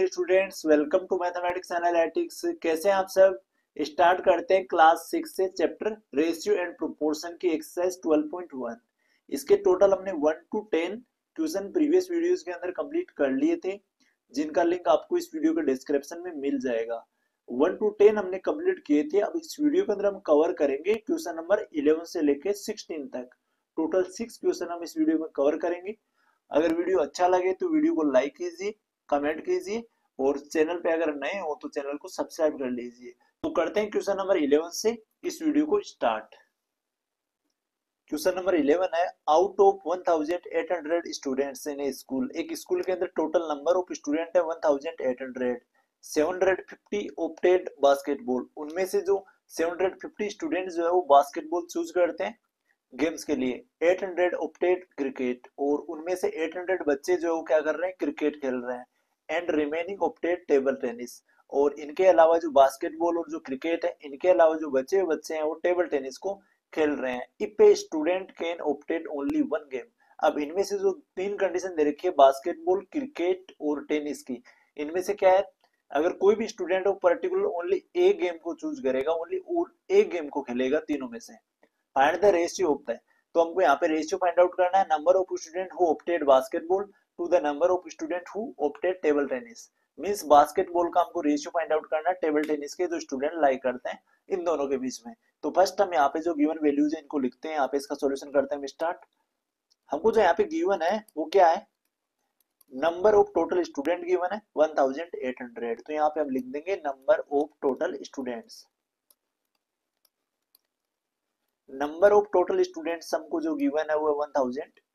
Students, welcome to mathematics analytics. कैसे हैं आप सब। स्टार्ट करते हैं क्लास 6 से चैप्टर रेशियो एंड प्रोपोर्शन की एक्सरसाइज 12.1। इसके टोटल हमने 1 to 10 क्वेश्चन प्रीवियस वीडियोस के अंदर कंप्लीट कर लिए थे, जिनका लिंक आपको इस वीडियो के डिस्क्रिप्शन में मिल जाएगा। 1 to 10 हमने कंप्लीट किए थे। अब इस वीडियो के अंदर हम कवर करेंगे क्वेश्चन नंबर 11 से लेके 16 तक। टोटल 6 क्वेश्चन हम इस वीडियो में कवर करेंगे। अगर वीडियो अच्छा लगे तो वीडियो को लाइक कीजिए, कमेंट कीजिए और चैनल पे अगर नए हो तो चैनल को सब्सक्राइब कर लीजिए। तो करते हैं क्वेश्चन नंबर 11 से इस वीडियो को स्टार्ट। क्वेश्चन नंबर 11 है, out of 1800 students in A school. एक स्कूल के अंदर टोटल नंबर ऑफ स्टूडेंट है 1800। 750 ऑप्टेड बास्केटबॉल। उनमें से जो 750 स्टूडेंट जो है वो बास्केटबॉल चूज करते हैं गेम्स के लिए। 800 ऑप्टेड क्रिकेट, और उनमें से 800 बच्चे जो है वो क्या कर रहे हैं, क्रिकेट खेल रहे हैं। And remaining opted table tennis, और इनके अलावा जो बास्केटबॉल और जो क्रिकेट है, इनके अलावा जो बच्चे हैं वो टेबल टेनिस को खेल रहे हैं। If a student can opted only one game. अब इनमें से जो तीन कंडीशन दे रखी है बास्केटबॉल, क्रिकेट और टेनिस की, इनमें से क्या है, अगर कोई भी स्टूडेंट हो पर्टिकुलर ओनली एक गेम को चूज करेगा, ओनली एक गेम को खेलेगा तीनों में से। फाइंड द रेशियो होता है, तो हमको यहाँ पे रेशियो फाइंड आउट करना है। Number of student who opted basketball to the number of student who opted table tennis. Means basketball का हमको रेशियो फाइंड आउट करना है टेबल टेनिस के जो स्टूडेंट लाइक करते हैं इन दोनों के बीच में। तो फर्स्ट हम यहाँ पे जो गिवन वैल्यूज है इनको लिखते हैं। यहाँ पे इसका सॉल्यूशन करते हैं स्टार्ट। हमको जो यहाँ पे गिवन है वो क्या है, number of total student given है 1800। तो यहाँ पे हम लिख देंगे number of total students. Number of total students हमको जो गिवन है वो है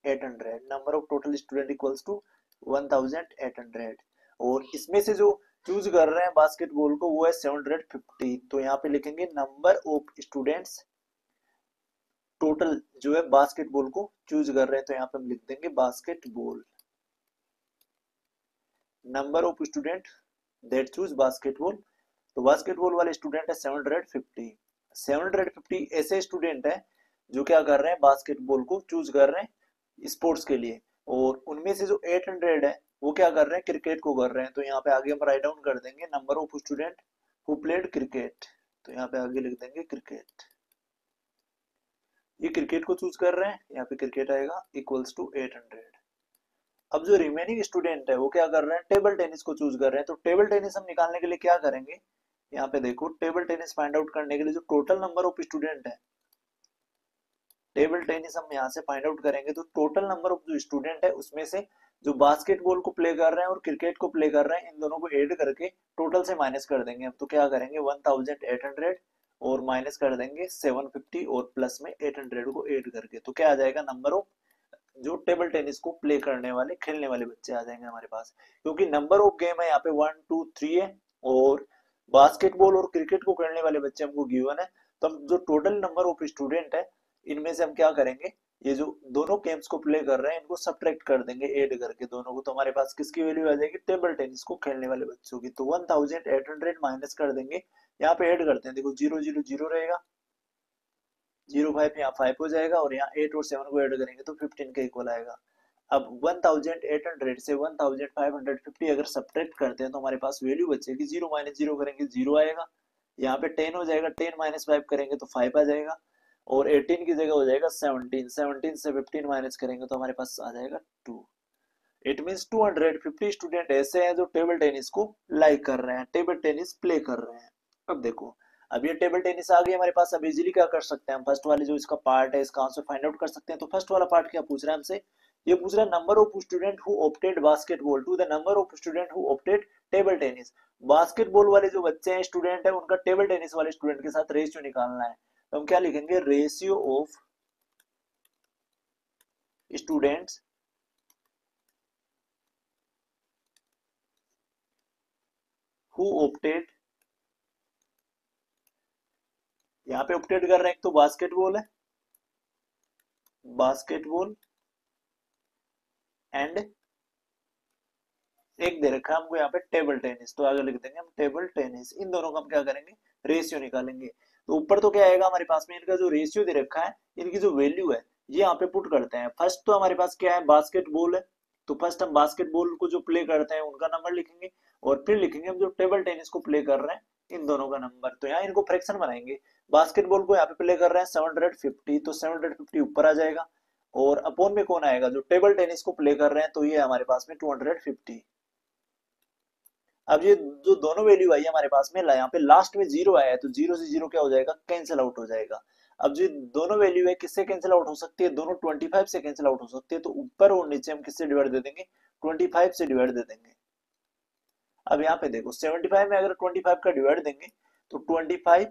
1800। Number of total student equals to 1800। और इसमें से जो चूज कर रहे हैं बास्केटबॉल को वो है 750। तो यहाँ पे लिखेंगे नंबर ऑफ स्टूडेंट्स टोटल जो है बास्केटबॉल को चूज कर रहे हैं, तो यहाँ पे हम लिख देंगे basketball. Number of student that choose basketball, तो बास्केटबॉल वाले स्टूडेंट है 750। 750 ऐसे स्टूडेंट है जो क्या कर रहे हैं, बास्केटबॉल को चूज कर रहे हैं स्पोर्ट्स के लिए। और उनमें से जो 800 है वो क्या कर रहे हैं, क्रिकेट को कर रहे हैं। तो यहाँ पे आगे हम राइट डाउन कर देंगे number of student who played cricket. तो यहाँ पे आगे लिख देंगे क्रिकेट। ये क्रिकेट को चूज कर रहे हैं, यहाँ पे क्रिकेट आएगा इक्वल्स टू 800। अब जो रिमेनिंग स्टूडेंट है वो क्या कर रहे हैं, टेबल टेनिस को चूज कर रहे हैं। तो टेबल टेनिस हम निकालने के लिए क्या करेंगे, यहाँ पे देखो टेबल टेनिस फाइंड आउट करने के लिए जो टोटल नंबर ऑफ स्टूडेंट है, टेबल टेनिस हम यहाँ से फाइंड आउट करेंगे। तो टोटल नंबर ऑफ जो स्टूडेंट है उसमें से जो बास्केटबॉल को प्ले कर रहे हैं और क्रिकेट को प्ले कर रहे हैं, इन दोनों को ऐड करके टोटल से माइनस कर देंगे हम। तो क्या करेंगे 1800 और माइनस कर देंगे 750 और प्लस में 800 को ऐड करके। तो क्या आ जाएगा, नंबर ऑफ जो टेबल टेनिस को प्ले करने वाले खेलने वाले बच्चे आ जाएंगे हमारे पास। क्योंकि नंबर ऑफ गेम है यहाँ पे 1 2 3 है, और बास्केटबॉल और क्रिकेट को खेलने वाले बच्चे हमको गिवन है। तो हम जो टोटल नंबर ऑफ स्टूडेंट है इनमें से हम क्या करेंगे, ये जो दोनों गेम्स को प्ले कर रहे हैं इनको सब्ट्रैक्ट कर देंगे ऐड करके दोनों को। तो हमारे पास किसकी वैल्यू आ जाएगी, टेबल टेनिस को खेलने वाले बच्चों की। तो 1800 माइनस कर देंगे, यहाँ पे ऐड करते हैं, देखो 0 0 0 रहेगा, 05 यहाँ 5 हो जाएगा, और यहाँ 8 और 7 को ऐड करेंगे तो 15 के इक्वल आएगा। अब 1800 से 1550 अगर सब्ट्रैक्ट करते हैं तो हमारे पास वैल्यू बचेगी, 0 माइनस 0 करेंगे 0 आएगा, यहाँ पे 10 हो जाएगा, 10 माइनस 5 करेंगे तो 5 आ जाएगा, और 18 की जगह हो जाएगा 17। 17 से 15 माइनस करेंगे तो हमारे पास आ जाएगा 2। इट मीन्स 250 स्टूडेंट ऐसे हैं जो टेबल टेनिस को लाइक कर रहे हैं, टेबल टेनिस प्ले कर रहे हैं। अब देखो, अब ये टेबल टेनिस आ गई हमारे पास। अब इजीली क्या कर सकते हैं हम, फर्स्ट वाले जो इसका पार्ट है इसका आंसर फाइंड आउट कर सकते हैं। तो फर्स्ट वाला पार्ट क्या पूछ रहा है हमसे, ये पूछ रहा है number of student who opted basketball to the number of student who opted table tennis. Basketball वाले जो बच्चे हैं स्टूडेंट है उनका टेबल टेनिस वाले स्टूडेंट के साथ रेशियो निकालना है। तो हम क्या लिखेंगे, ratio of students who opted, यहाँ पे ऑप्टेड कर रहे हैं, एक तो बास्केटबॉल है, बास्केटबॉल एंड एक दे रखा है हमको यहाँ पे टेबल टेनिस। तो आगे लिख देंगे हम टेबल टेनिस। इन दोनों का हम क्या करेंगे, रेशियो निकालेंगे। तो ऊपर तो क्या आएगा हमारे पास में, इनका जो रेशियो दे रखा है, इनकी जो वैल्यू है ये यहाँ पे पुट करते हैं। फर्स्ट तो हमारे पास क्या है, बास्केटबॉल है, तो फर्स्ट हम बास्केटबॉल को जो प्ले करते हैं उनका नंबर लिखेंगे, और फिर लिखेंगे हम जो टेबल टेनिस को प्ले कर रहे हैं इन दोनों का नंबर। तो यहाँ इनको फ्रैक्शन बनाएंगे। बास्केटबॉल को यहाँ पे प्ले कर रहे हैं 750, तो 750 ऊपर आ जाएगा, और अपॉन में कौन आएगा, जो टेबल टेनिस को प्ले कर रहे हैं, तो ये हमारे पास में 250। अब ये जो दोनों वैल्यू आई है हमारे पास में, यहाँ पे लास्ट में जीरो आया है, तो जीरो से जीरो क्या हो जाएगा, कैंसिल आउट हो जाएगा। अब जो दोनों वैल्यू है किससे कैंसिल आउट हो सकती है, दोनों 25 से कैंसिल आउट हो सकती है, तो ऊपर और नीचे हम किससे डिवाइड दे देंगे, 25 से डिवाइड दे देंगे। अब यहाँ पे देखो 75 में अगर 25 का डिवाइड देंगे तो 25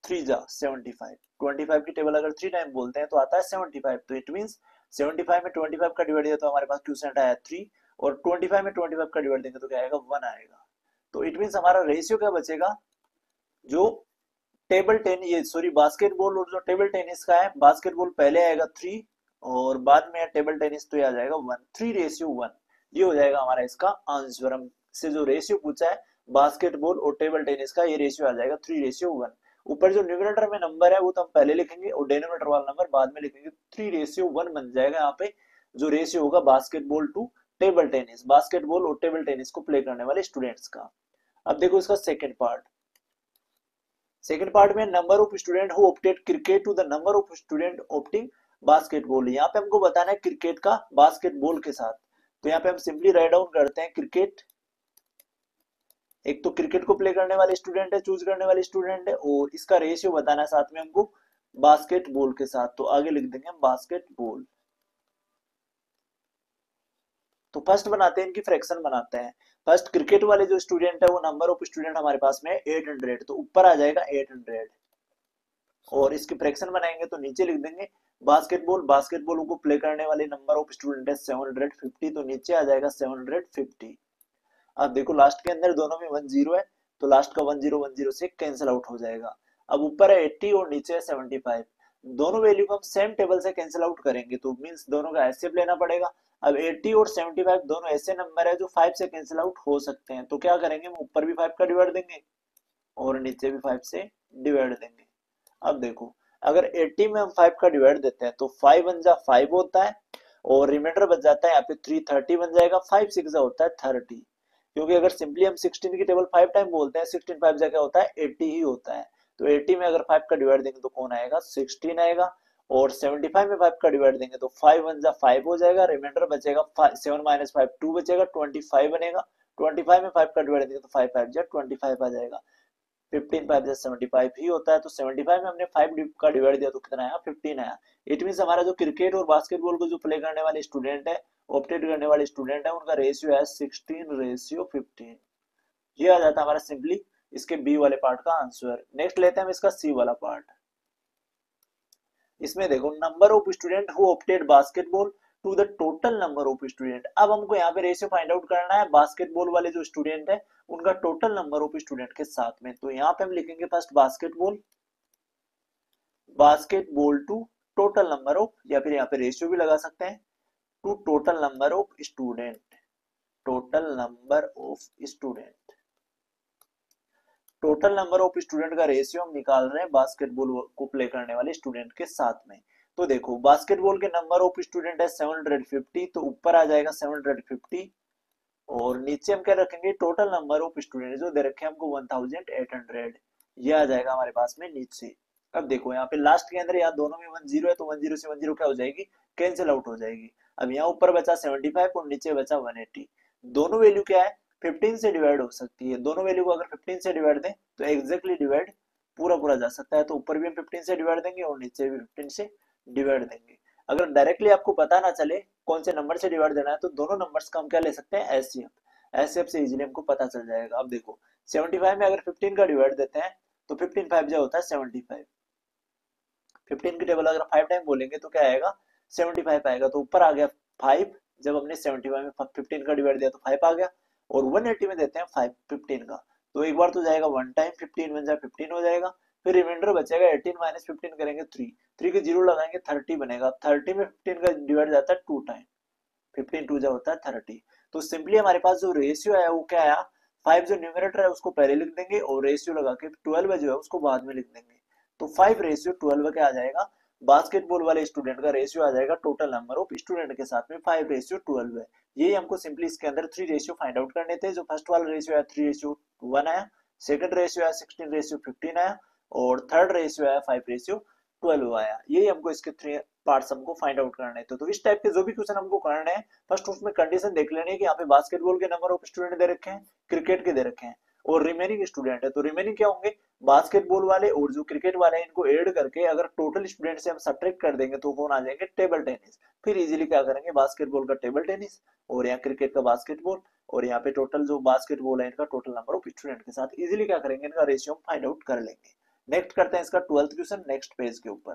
3 जा 75, 25 की टेबल अगर 3 टाइम बोलते हैं तो आता है 75, तो इट मींस 75 में 25 का डिवाइड दिया तो हमारे पास क्वोशिएंट आया 3, और 25 में 25 का डिवाइड देंगे तो क्या आएगा, 1 आएगा। तो इट मींस हमारा रेशियो क्या बचेगा, जो टेबल टेनिस, ये सॉरी बास्केटबॉल और जो टेबल टेनिस का है, बास्केटबॉल पहले आएगा 3 और बाद में टेबल टेनिस तो ये आ जाएगा 1, 3:1। ये हो जाएगा हमारा इसका आंसर। हम से जो रेशियो पूछा है बास्केटबॉल और टेबल टेनिस का, ये रेशियो आ जाएगा 3:1। ऊपर जो न्यूमरेटर में नंबर है वो तो हम पहले लिखेंगे और डिनोमिनेटर वाला नंबर बाद में लिखेंगे, 3:1 बन जाएगा यहाँ पे जो रेशियो होगा basketball to table tennis, basketball और टेबल टेनिस को प्ले करने वाले स्टूडेंट्स का। अब देखो इसका सेकेंड पार्ट। सेकेंड पार्ट में number of student who opted cricket to the number of student opting basketball. यहाँ पे हमको बताना है क्रिकेट का बास्केटबॉल के साथ, तो यहाँ पे हम सिंपली राइट डाउन करते हैं क्रिकेट। एक तो क्रिकेट को प्ले करने वाले स्टूडेंट है, चूज करने वाले स्टूडेंट है, और इसका रेशियो बताना है साथ में हमको बास्केटबॉल के साथ, तो आगे लिख देंगे हम बास्केटबॉल। तो फर्स्ट बनाते हैं, इनकी फ्रैक्शन बनाते हैं। फर्स्ट क्रिकेट वाले जो स्टूडेंट है वो नंबर ऑफ स्टूडेंट हमारे पास में 800, तो ऊपर आ जाएगा 800, और इसकी फ्रैक्शन बनाएंगे तो नीचे लिख देंगे बास्केटबॉल। बास्केटबॉल को प्ले करने वाले नंबर ऑफ स्टूडेंट है 750, तो नीचे आ जाएगा 750। अब देखो लास्ट के अंदर दोनों में 10 है, तो लास्ट का 10 से कैंसिल आउट हो जाएगा। अब ऊपर है 80 और नीचे है 75, दोनों वैल्यू को हम सेम टेबल से कैंसिल आउट करेंगे, तो मींस दोनों का एचसीएफ लेना पड़ेगा। अब 80 और 75 दोनों ऐसे नंबर है जो 5 से कैंसिल आउट हो सकते हैं, तो क्या करेंगे, हम ऊपर भी 5 का डिवाइड देंगे और नीचे भी 5 से डिवाइड देंगे। अब देखो अगर 80 में हम 5 का डिवाइड देते हैं तो 5 1 जा 5 होता है, और रिमाइंडर बच जाता है यहाँ पे 330 बन जाएगा, 5 6 जा होता है 30, क्योंकि अगर सिंपली हम 16 की टेबल 5 टाइम बोलते हैं, 16 5 जा क्या होता है 80 ही होता है, तो 80 में अगर 5 का डिवाइड देंगे तो कौन आएगा, 16 आएगा, और 75 में 5 का डिवाइड देंगे तो 5 1 जा 5 हो जाएगा, रिमाइंडर बचेगा 7 - 5 2 बचेगा, 25 बनेगा, 25 में 5 का डिवाइड देंगे तो 5 5 जा 25 आ जाएगा, 15 5 जा 75 ही होता है, तो 75 में हमने 5 का डिवाइड दिया तो कितना आया, 15 आया। इट मींस हमारा जो क्रिकेट और बास्केटबॉल को जो प्ले करने वाले स्टूडेंट है, ऑप्टेड करने वाले स्टूडेंट है, उनका रेशियो है 16:15। ये आ जाता है हमारा सिंपली इसके बी वाले पार्ट का आंसर। नेक्स्ट लेते हैं हम इसका सी वाला पार्ट। इसमें देखो number of student who opted basketball to the total number of student. अब हमको यहाँ पे रेशियो फाइंड आउट करना है बास्केटबॉल वाले जो स्टूडेंट है उनका टोटल नंबर ऑफ स्टूडेंट के साथ में, तो यहाँ पे हम लिखेंगे first basketball, basketball to total number of, या फिर यहाँ पे रेशियो भी लगा सकते हैं, to total number of student, total number of student. Total number of student का रेशियो हम निकाल रहे हैं बास्केटबॉल को प्ले करने वाले स्टूडेंट के साथ में। तो देखो बास्केटबॉल के नंबर ऑफ स्टूडेंट है 750, तो ऊपर आ जाएगा 750, और नीचे हम क्या रखेंगे, टोटल नंबर ऑफ स्टूडेंट जो दे रखे हैं हमको 1800, ये आ जाएगा हमारे पास में नीचे। अब देखो यहाँ पे लास्ट के अंदर यहाँ दोनों में 10 है, तो 10 से 10 क्या हो जाएगी, कैंसिल आउट हो जाएगी। अब यहाँ ऊपर बचा 75 और नीचे बचा 180, दोनों वैल्यू क्या है 15 से डिवाइड हो सकती है, दोनों वैल्यू को अगर 15 से डिवाइड दें तो एग्जैक्टली डिवाइड पूरा पूरा जा सकता है, तो ऊपर भी हम 15 से डिवाइड देंगे और नीचे भी 15 से डिवाइड देंगे। अगर डायरेक्टली आपको पता ना चले कौन से नंबर से डिवाइड देना है तो दोनों नंबर्स का हम क्या ले सकते हैं, एचसीएफ, एचसीएफ से इजीली हमको पता चल जाएगा। अब देखो 75 में अगर 15 का डिवाइड देते हैं तो 15 5 जो होता है 75, 15 की टेबल अगर 5 टाइम बोलेंगे तो क्या आएगा 75 आएगा, तो ऊपर आ गया 5, जब हमने 75 में 15 का डिवाइड दिया तो 5 आ गया, और 180 में देते हैं 5 15 का, तो एक बार तो जाएगा 1 टाइम 15 बन जाए 15 हो जाएगा, फिर रिमाइंडर बचेगा 18 - 15 करेंगे 3 के 0 लगाएंगे 30 बनेगा, 30 में 15 का डिवाइड जाता है 2 टाइम, 15 2 जा होता है 30। तो सिंपली हमारे पास जो रेशियो आया वो क्या आया, 5 जो न्यूमरेटर है उसको पहले लिख देंगे और रेशियो लगा के 12 जो है उसको बाद में लिख देंगे, तो 5:12 क्या आ जाएगा, बास्केटबॉल वाले स्टूडेंट का रेशियो आ जाएगा टोटल नंबर ऑफ स्टूडेंट के साथ में 5:12 है। यही हमको सिंपली इसके अंदर 3 रेशियो फाइंड आउट करने थे। जो फर्स्ट वाला रेशियो है 3:1 आया, सेकंड रेशियो है 16:15 आया, और थर्ड रेशियो है 5:12 आया। यही हमको इसके 3 पार्ट्स हमको फाइंड आउट करने थे। तो इस टाइप के जो भी क्वेश्चन हमको करने हैं, फर्स्ट उसमें कंडीशन देख लेनी है कि यहाँ पे बास्केटबॉल के नंबर ऑफ स्टूडेंट दे रखे हैं, क्रिकेट के दे रखे हैं, और रिमेनिंग स्टूडेंट है। तो रिमेनिंग क्या होंगे, बास्केटबॉल वाले और जो क्रिकेट वाले हैं, इनको ऐड करके अगर टोटल स्टूडेंट से हम सब्ट्रैक्ट कर देंगे तो कौन आ जाएंगे, टेबल टेनिस। फिर इजीली क्या करेंगे, बास्केटबॉल का टेबल टेनिस और यहाँ क्रिकेट का बास्केटबॉल, और यहाँ पे टोटल जो बास्केटबॉल है इनका टोटल नंबर ऑफ स्टूडेंट के साथ इजीली क्या करेंगे, इनका रेशियो फाइंड आउट कर लेंगे। नेक्स्ट करते हैं इसका 12th क्वेश्चन, नेक्स्ट पेज के ऊपर।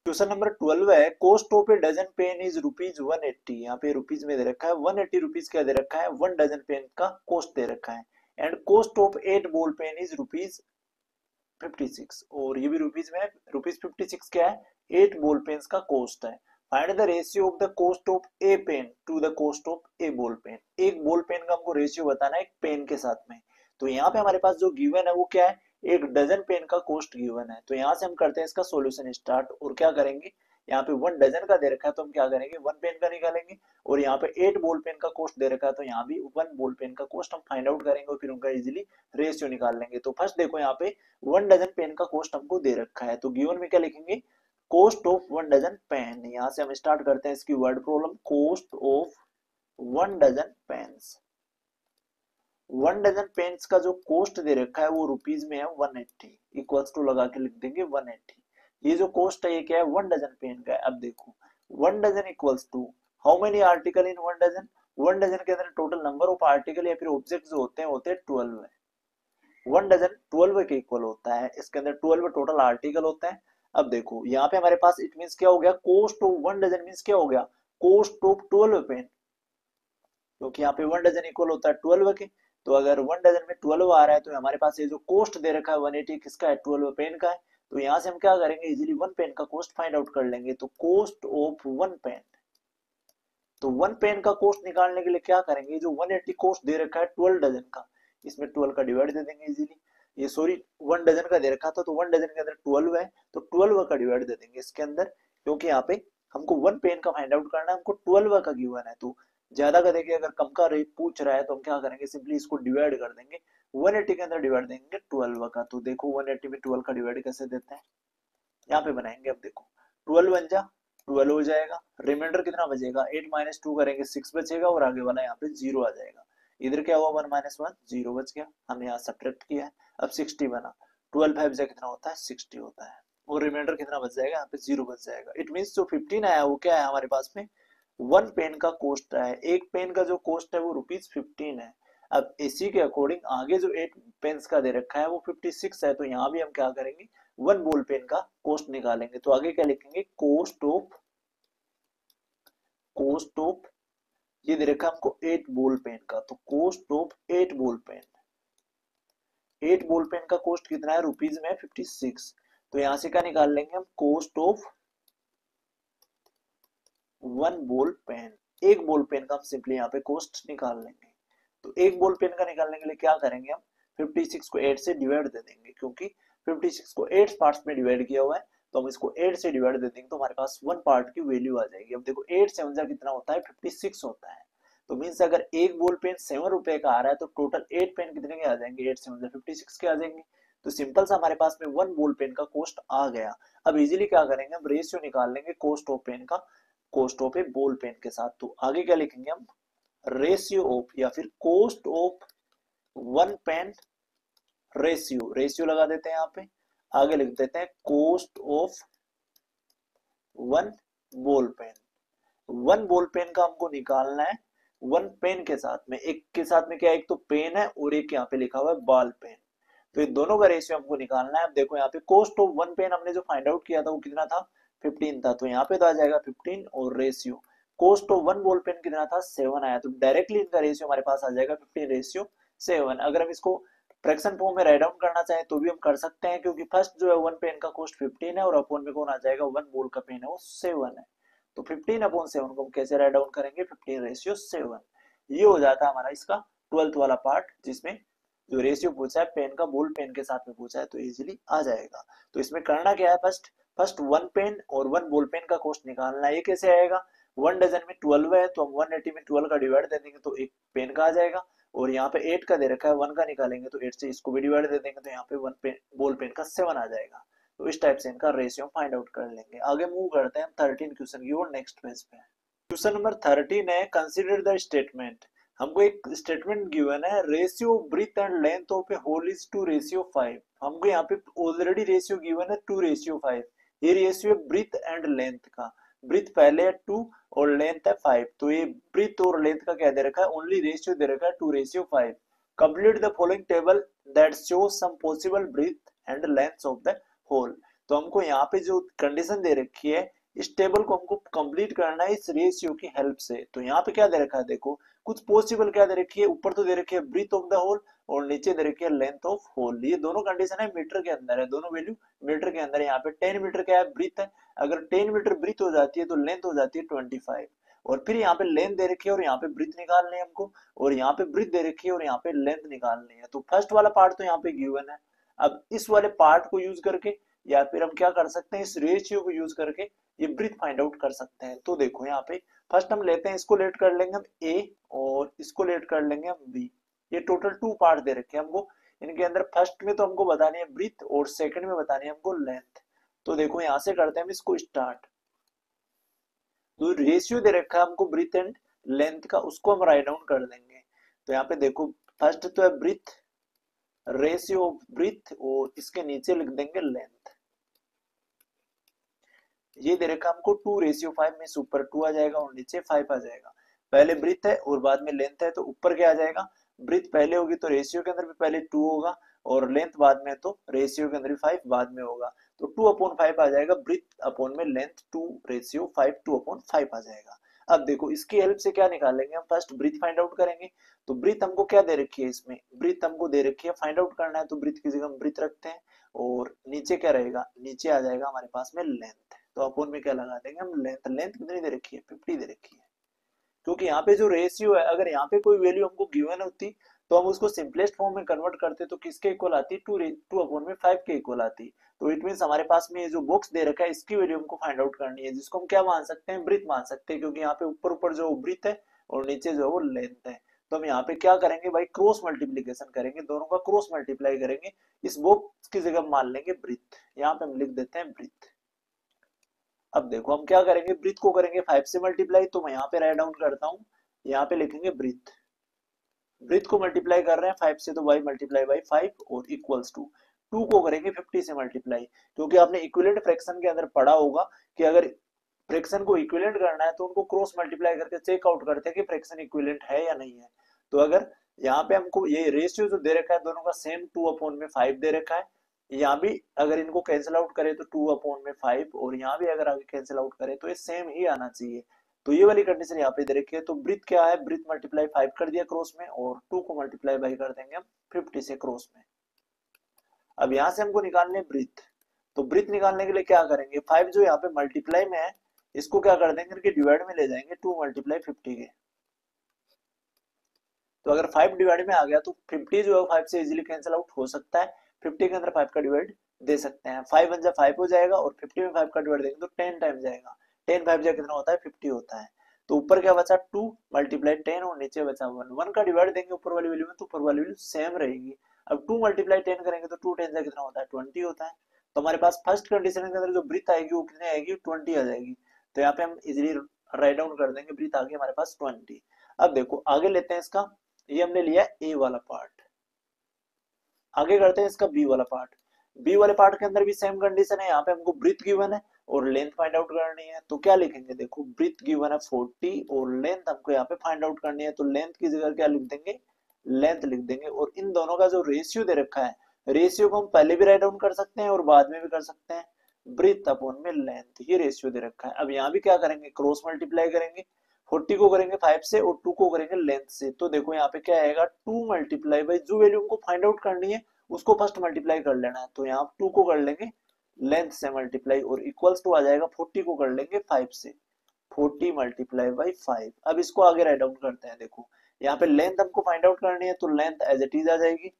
क्वेश्चन नंबर 12 है, cost of a dozen pen is ₹180। यहाँ पे रुपीज में दे रखा है 180 रुपीज क्या दे रखा है, 1 डजन पेन का कॉस्ट दे रखा है। And cost of 8 ball pen is ₹56, और ये भी रुपीज में, ₹56 क्या है, 8 बॉल पेन्स का कॉस्ट है। Find the ratio of the cost of a pen to the cost of a ball pen. एक बॉल पेन का हमको रेशियो बताना है एक पेन के साथ में। तो यहाँ पे हमारे पास जो गिवन है वो क्या है, एक डजन पेन का कॉस्ट गिवन है। तो यहाँ से हम करते हैं इसका सॉल्यूशन स्टार्ट, और क्या करेंगे, यहाँ पे 1 डजन का दे रखा है तो हम क्या करेंगे, 1 पेन का निकालेंगे, और यहाँ पे 8 बॉल पेन का कॉस्ट दे रखा है तो यहाँ भी 1 बॉल पेन का कॉस्ट हम फाइंड आउट करेंगे, और फिर उनका इजीली रेशियो निकाल लेंगे। तो फर्स्ट देखो यहाँ पे 1 डजन पेन का कॉस्ट हमको दे रखा है, तो गिवन में क्या लिखेंगे, कॉस्ट ऑफ 1 डजन पेन। यहाँ से हम स्टार्ट करते हैं इसकी word problem, cost of 1 dozen pens. 1 dozen pens का जो कॉस्ट दे रखा है वो रुपीज में है 180, इक्वल्स टू लगा के लिख देंगे 180। ये जो कॉस्ट है ये क्या है, 1 डजन पेन का है। अब देखो 1 dozen equals to how many article in 1 dozen. 1 dozen के अंदर टोटल नंबर ऑफ आर्टिकल या फिर ऑब्जेक्ट जो होते हैं 12 है। 1 डजन 12 के इक्वल होता है, इसके अंदर 12 टोटल आर्टिकल होता है। अब देखो यहाँ पे हमारे पास इट मींस क्या हो गया, कॉस्ट ऑफ 1 डजन मींस क्या हो गया, कॉस्ट ऑफ 12 पेन, क्योंकि यहाँ पे 1 डजन इक्वल होता है 12 के। तो अगर 1 डजन में 12 आ रहा है तो हमारे पास ये जो कॉस्ट दे रखा है 180 किसका है, 12 पेन का है। तो यहाँ से हम क्या करेंगे, इजीली 1 पेन का कॉस्ट फाइंड आउट कर लेंगे। तो कॉस्ट ऑफ 1 पेन, तो 1 पेन का कॉस्ट निकालने के लिए क्या करेंगे, जो 180 कॉस्ट दे रखा है 12 डजन का, इसमें 12 का डिवाइड दे देंगे इजीली। ये सॉरी 1 डजन का दे रखा था तो 1 डजन के अंदर 12 है तो 12 का डिवाइड दे देंगे इसके अंदर, क्योंकि यहाँ पे हमको 1 पेन का फाइंड आउट करना है, हमको 12 का गिवन है। तो ज्यादा का देखिए अगर कम का रेट पूछ रहा है तो हम क्या करेंगे, सिंपली इसको डिवाइड कर देंगे, 180 के अंदर डिवाइड देंगे 12 का। तो देखो 180 में 12 का डिवाइड कैसे देते हैं, यहाँ पे बनाएंगे। अब देखो 12 बन जा 12 हो जाएगा, रिमाइंडर कितना बचेगा, 8 - 2 करेंगे 6 बचेगा, और आगे वाला यहाँ पे 0 आ जाएगा। इधर क्या हुआ 1 - 1 0 बच गया, हमने यहाँ सब्ट्रैक्ट किया है। अब 60 बना, 12 5 जा कितना होता है 60 होता है, और रिमाइंडर कितना बच जाएगा, यहाँ पे 0 बच जाएगा। इट मीन्स जो 15 आया वो क्या है हमारे पास में, 1 पेन का कॉस्ट है। एक पेन का जो कॉस्ट है वो ₹15 है। अब इसी के अकॉर्डिंग आगे जो 8 पेन्स का दे रखा है वो 56 है, तो यहाँ भी हम क्या करेंगे, 1 बॉल पेन का कॉस्ट निकालेंगे। तो आगे क्या लिखेंगे, कॉस्ट ऑफ ये दे रखा है हमको 8 बॉल पेन का, तो cost of 8 ball pen. 8 ball pen का कॉस्ट कितना है, रुपीज में 56। तो यहां से क्या निकाल लेंगे हम, कॉस्ट ऑफ 1 बॉल पेन। एक बॉल पेन का हम सिंपली यहाँ पे कॉस्ट निकाल लेंगे। तो एक बॉल पेन का निकालने के लिए क्या करेंगे हम, 56 को 8 से डिवाइड दे देंगे, क्योंकि 56 को 8 पार्ट्स में डिवाइड किया हुआ है, तो हम इसको 8 से डिवाइड दे देंगे तो हमारे पास 1 पार्ट की वैल्यू आ जाएगी। अब देखो 8 से 7 कितना होता है 56 होता है। तो मीन्स अगर एक बॉल पेन 7 रुपए का आ रहा है तो टोटल 8 पेन कितने के आ जाएंगे, 8 7 56 के आ जाएंगे। तो सिंपल सा हमारे पास में 1 बॉल पेन का कॉस्ट आ गया। अब इजीली क्या करेंगे, हम रेशियो निकाल लेंगे कॉस्ट ऑफ पेन का cost of a ball pen के साथ। तो आगे क्या लिखेंगे हम, रेशियो ऑफ या फिर कॉस्ट ऑफ 1 पेन, रेशियो लगा देते हैं यहाँ पे, आगे लिख देते हैं cost of 1 ball pen. 1 ball pen का हमको निकालना है 1 पेन के साथ में, एक के साथ में क्या, एक तो पेन है और एक यहाँ पे लिखा हुआ है बॉल पेन, तो ये दोनों का रेशियो हमको निकालना है। अब देखो यहाँ पे कॉस्ट ऑफ 1 पेन हमने जो फाइंड आउट किया था वो कितना था 15 था, तो यहाँ पे तो आ जाएगा 15, और ratio cost of 1 ball pen कितना था 7 आया, तो डायरेक्टली इनका रेशियो हमारे पास आ जाएगा 15:7। अगर हम इसको फ्रैक्शन फॉर्म में राइट डाउन करना चाहें तो भी हम कर सकते हैं, क्योंकि फर्स्ट जो है 1 पेन का कॉस्ट 15 है और अपॉन में कौन आ जाएगा 1 बॉल का पेन है वो 7 है। तो 15/7 को हम कैसे राइट डाउन करेंगे, 15:7। ये हो जाता है हमारा इसका 12th वाला पार्ट, जिसमें जो रेशियो पूछा है पेन का बॉल पेन के साथ में पूछा है, तो इजीली आ जाएगा। तो इसमें करना क्या है, फर्स्ट फर्स्ट 1 पेन और 1 बॉल पेन का कॉस्ट निकालना है। ये कैसे आएगा, 1 डजन में 12 है तो हम 180 में 12 का डिवाइड दे देंगे तो एक पेन का आ जाएगा, और यहाँ पे 8 का दे रखा है, 1 का निकालेंगे तो 8 से इसको भी डिवाइड दे देंगे तो यहाँ पे 1 पेन बॉल पेन का 7 आ जाएगा। तो इस टाइप से इनका रेशियो फाइंड आउट कर लेंगे। आगे मूव करते हैं हम 13 क्वेश्चन की और नेक्स्ट पेज पे। क्वेश्चन नंबर 13 है, कंसीडर द स्टेटमेंट। हमको एक स्टेटमेंट गिवन है, ratio breadth and length of a hole is 2:5। हमको यहाँ पे ऑलरेडी रेशियो गिवन है 2:5। ये रेशियो है ब्रीथ एंड लेंथ का, ब्रीथ पहले है 2 और लेंथ है 5, तो ये ब्रीथ और लेंथ का क्या दे रखा है, ओनली रेशियो दे रखा है 2:5। Complete the following table that shows some possible breadth and length of the hole. तो हमको यहाँ पे जो कंडीशन दे रखी है, इस टेबल को हमको कंप्लीट करना है इस रेशियो की हेल्प से। तो यहाँ पे क्या दे रखा है, देखो कुछ पॉसिबल क्या दे रखी है, ऊपर तो दे रखी है ब्रीथ ऑफ द होल और नीचे दे रखी है लेंथ ऑफ होल। ये दोनों कंडीशन है मीटर के अंदर है, दोनों वैल्यू मीटर के अंदर है। यहाँ पे 10 मीटर क्या है, ब्रीथ है, अगर 10 मीटर ब्रीथ हो जाती है तो लेंथ हो जाती है 25। और फिर यहाँ पे लेंथ दे रखी है और यहाँ पे ब्रीथ निकालनी है हमको, और यहाँ पे ब्रीथ दे रखी है और यहाँ पे लेंथ निकालनी है। तो फर्स्ट वाला पार्ट तो यहाँ पे गिवन है। अब इस वाले पार्ट को यूज करके या फिर हम क्या कर सकते हैं, इस रेशियो को यूज करके ये ब्रीथ फाइंड आउट कर सकते हैं। तो देखो यहाँ पे फर्स्ट हम लेते हैं, इसको लेट कर लेंगे हम ए और इसको लेट कर लेंगे हम बी। ये टोटल 2 पार्ट दे रखे हैं हमको, इनके अंदर फर्स्ट में तो हमको बतानी है ब्रीथ और सेकंड में बतानी है हमको लेंथ। तो देखो यहाँ से करते हैं हम इसको स्टार्ट। तो रेशियो दे रखा है हमको ब्रीथ एंड लेंथ का, उसको हम राइट डाउन कर देंगे। तो यहाँ पे देखो फर्स्ट तो है ब्रीथ, रेशियो ऑफ ब्रीथ, और इसके नीचे लिख देंगे लेंथ। ये दे रखा हमको 2:5 में, ऊपर 2 आ जाएगा और नीचे 5 आ जाएगा। पहले ब्रीथ है और बाद में लेंथ है, तो ऊपर क्या आ जाएगा, ब्रीथ पहले होगी तो रेशियो के अंदर भी पहले 2 होगा, और लेंथ बाद में तो रेशियो के अंदर भी 5 बाद में होगा। तो 2/5 आ जाएगा, ब्रीथ अपॉन में लेंथ 2:5, 2/5 आ जाएगा। अब देखो इसकी हेल्प से क्या निकालेंगे हम, फर्स्ट ब्रीथ फाइंड आउट करेंगे। तो ब्रीथ हमको क्या दे रखी है, इसमें ब्रीथ हमको दे रखी है, फाइंड आउट करना है तो ब्रीथ की जगह हम ब्रीथ रखते हैं, और नीचे क्या रहेगा, नीचे आ जाएगा हमारे पास में लेंथ। तो अपोन में क्या लगा देंगे हम, लेंथ। लेंथ कितनी दे रखी है, 50 दे रखी है। क्योंकि यहाँ पे जो रेशियो है, अगर यहाँ पे कोई वैल्यू हमको गिवन होती तो हम उसको सिंपलेस्ट फॉर्म में कन्वर्ट करते तो किसके इक्वल आती, 2/5 के इक्वल आती। तो इट मीन हमारे पास में ये जो बॉक्स दे रखा है इसकी वैल्यू हमको फाइंड आउट करनी है, जिसको हम क्या मान सकते हैं, ब्रीथ मान सकते हैं, क्योंकि यहाँ पे ऊपर ऊपर जो ब्रीथ है और नीचे जो है वो लेंथ है। तो हम यहाँ पे क्या करेंगे भाई, क्रॉस मल्टीप्लीकेशन करेंगे, दोनों का क्रॉस मल्टीप्लाई करेंगे, इस बॉक्स की जगह मान लेंगे ब्रीथ। यहाँ पे हम लिख देते हैं ब्रीथ। अब देखो हम क्या करेंगे, ब्रीथ को करेंगे 5 से मल्टीप्लाई, तो मैं यहाँ पे राइट डाउन करता हूँ, यहाँ पे लिखेंगे ब्रीथ। ब्रीथ को मल्टीप्लाई कर रहे हैं 5 से, तो y मल्टीप्लाई बाई 5 और इक्वल्स टू 2 को करेंगे 50 से मल्टीप्लाई, क्योंकि आपने इक्विवेलेंट फ्रैक्शन के अंदर पढ़ा होगा कि अगर फ्रैक्शन को इक्विवेलेंट करना है तो उनको क्रॉस मल्टीप्लाई करके चेक आउट करते हैं कि फ्रैक्शन इक्विवेलेंट है या नहीं है। तो अगर यहाँ पे हमको ये रेशियो जो दे रखा है दोनों का सेम 2/5 दे रखा है, यहाँ भी अगर इनको कैंसिल आउट करें तो 2/5, और यहाँ भी अगर आगे कैंसिल आउट करें तो ये सेम ही आना चाहिए। तो ये वाली कंडीशन यहाँ पे दे रखी है। तो ब्रीथ क्या है, ब्रीथ मल्टीप्लाई 5 कर दिया क्रॉस में, और 2 को मल्टीप्लाई बाई कर देंगे हम 50 से क्रॉस में। अब यहाँ से हमको निकालने ब्रीथ, तो ब्रीथ निकालने के लिए क्या करेंगे, 5 जो यहाँ पे मल्टीप्लाई में है इसको क्या कर देंगे कि डिवाइड में ले जाएंगे, 2 मल्टीप्लाई 50 के। तो अगर 5 डिवाइड में आ गया तो 50 जो है 5 से इजीली कैंसिल आउट हो सकता है, 50 के अंदर 5 का डिवाइड दे सकते हैं, 5 1 जा 5 हो जाएगा, और 50 में 5 का डिवाइड देंगे तो 10 टाइम जाएगा, 10 5 जा कितना होता है, 50 होता है। तो ऊपर क्या बचा 2 मल्टीप्लाई 10 और नीचे बचा 1, 1 का डिवाइड देंगे ऊपर वाली वैल्यू में तो ऊपर वाली वैल्यू सेम रहेगी। अब 2 मल्टीप्लाई 10 करेंगे तो 2 10 जा कितना होता है, 20 होता है। तो हमारे पास फर्स्ट कंडीशन के अंदर जो ब्रीथ आएगी वो कितनी आएगी, 20 आ जाएगी। तो यहाँ पे हम इजीली राइट डाउन कर देंगे, ब्रीथ आगे हमारे पास 20। अब देखो आगे लेते हैं इसका, ये हमने लिया ए वाला पार्ट, आगे करते हैं इसका बी वाला पार्ट। बी वाले पार्ट के अंदर भी सेम कंडीशन है, यहाँ पे हमको ब्रीथ गिवन है और लेंथ फाइंड आउट करनी है। तो क्या लिखेंगे, देखो ब्रीथ गिवन है 40 और लेंथ हमको यहाँ पे फाइंड आउट करनी है, तो लेंथ की जगह क्या लिख देंगे, लेंथ लिख देंगे। और इन दोनों का जो रेशियो दे रखा है, रेशियो को हम पहले भी राइट डाउन कर सकते हैं और बाद में भी कर सकते हैं, ब्रीथ अपॉन में लेंथ, ये रेशियो दे रखा है। अब यहाँ भी क्या करेंगे, क्रॉस मल्टीप्लाई करेंगे, 40 को करेंगे 5 से और 2 को करेंगे लेंथ से। तो देखो यहाँ पे क्या आएगा, 2 मल्टीप्लाई बाई जो वैल्यू हमको फाइंड आउट करनी है उसको फर्स्ट मल्टीप्लाई कर लेना है। तो यहाँ 2 को कर लेंगे लेंथ से मल्टीप्लाई और इक्वल्स टू आ जाएगा 40 को कर लेंगे 5 से, 40 मल्टीप्लाई बाई 5। अब इसको आगे राइट डाउन करते हैं। देखो यहाँ पे लेंथ हमको फाइंड आउट करनी है तो लेंथ एज इट इज आ जाएगी,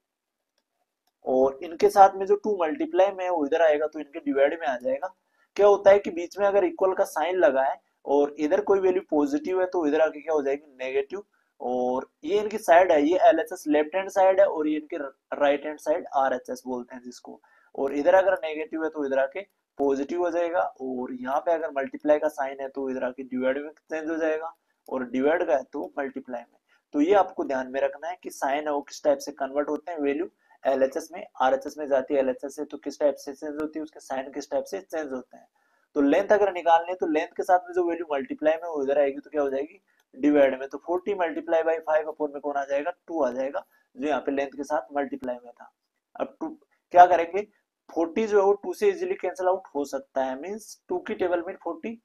और इनके साथ में जो 2 मल्टीप्लाई में वो इधर आएगा तो इनके डिवाइड में आ जाएगा। क्या होता है कि बीच में अगर इक्वल का साइन लगा है और इधर कोई वैल्यू पॉजिटिव है तो इधर आके क्या हो जाएगी नेगेटिव, और ये इनकी साइड है, ये एलएचएस लेफ्ट हैंड साइड है और ये इनकी राइट हैंड साइड आरएचएस बोलते हैं जिसको, और इधर अगर नेगेटिव है तो इधर आके पॉजिटिव हो जाएगा, और यहाँ पे अगर मल्टीप्लाई का साइन है तो इधर आके डिवाइड में चेंज हो जाएगा, और डिवाइड का है तो मल्टीप्लाई में। तो ये आपको ध्यान में रखना है कि साइन है वो किस टाइप से कन्वर्ट होते हैं, वैल्यू एलएचएस में आरएचएस में जाती है, एलएचएस से तो किस टाइप से चेंज होती है, उसके साइन किस टाइप से चेंज होते हैं। तो लेंथ अगर निकालनी है तो लेंथ के साथ में जो वैल्यू मल्टीप्लाई में उधर आएगी तो क्या हो जाएगी डिवाइड में, तो 40 मल्टीप्लाई बाई 5 अपॉन में कौन आ जाएगा 2 आ जाएगा, जो यहाँ पे लेंथ के साथ मल्टीप्लाई में था। अब 2 क्या करेंगे, 40 जो है वो 2 से इजीली कैंसिल आउट हो सकता है, मींस 2 की टेबल में 40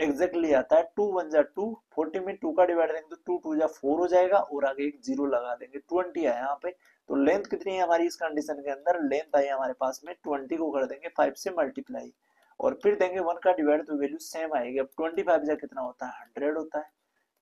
एग्जैक्टली आता है, 2 1 जा 2, 40 में 2 का डिवाइड देंगे तो 2 2 जा 4 हो जाएगा, और आगे एक जीरो लगा देंगे, 20 है यहाँ पे। तो लेंथ कितनी है हमारी इस कंडीशन के अंदर, लेंथ आई हमारे पास में 20 को कर देंगे 5 से मल्टीप्लाई, और फिर देंगे 1 का डिवाइड तो वैल्यू सेम आएगी। अब 25 जा कितना होता है 100 होता है।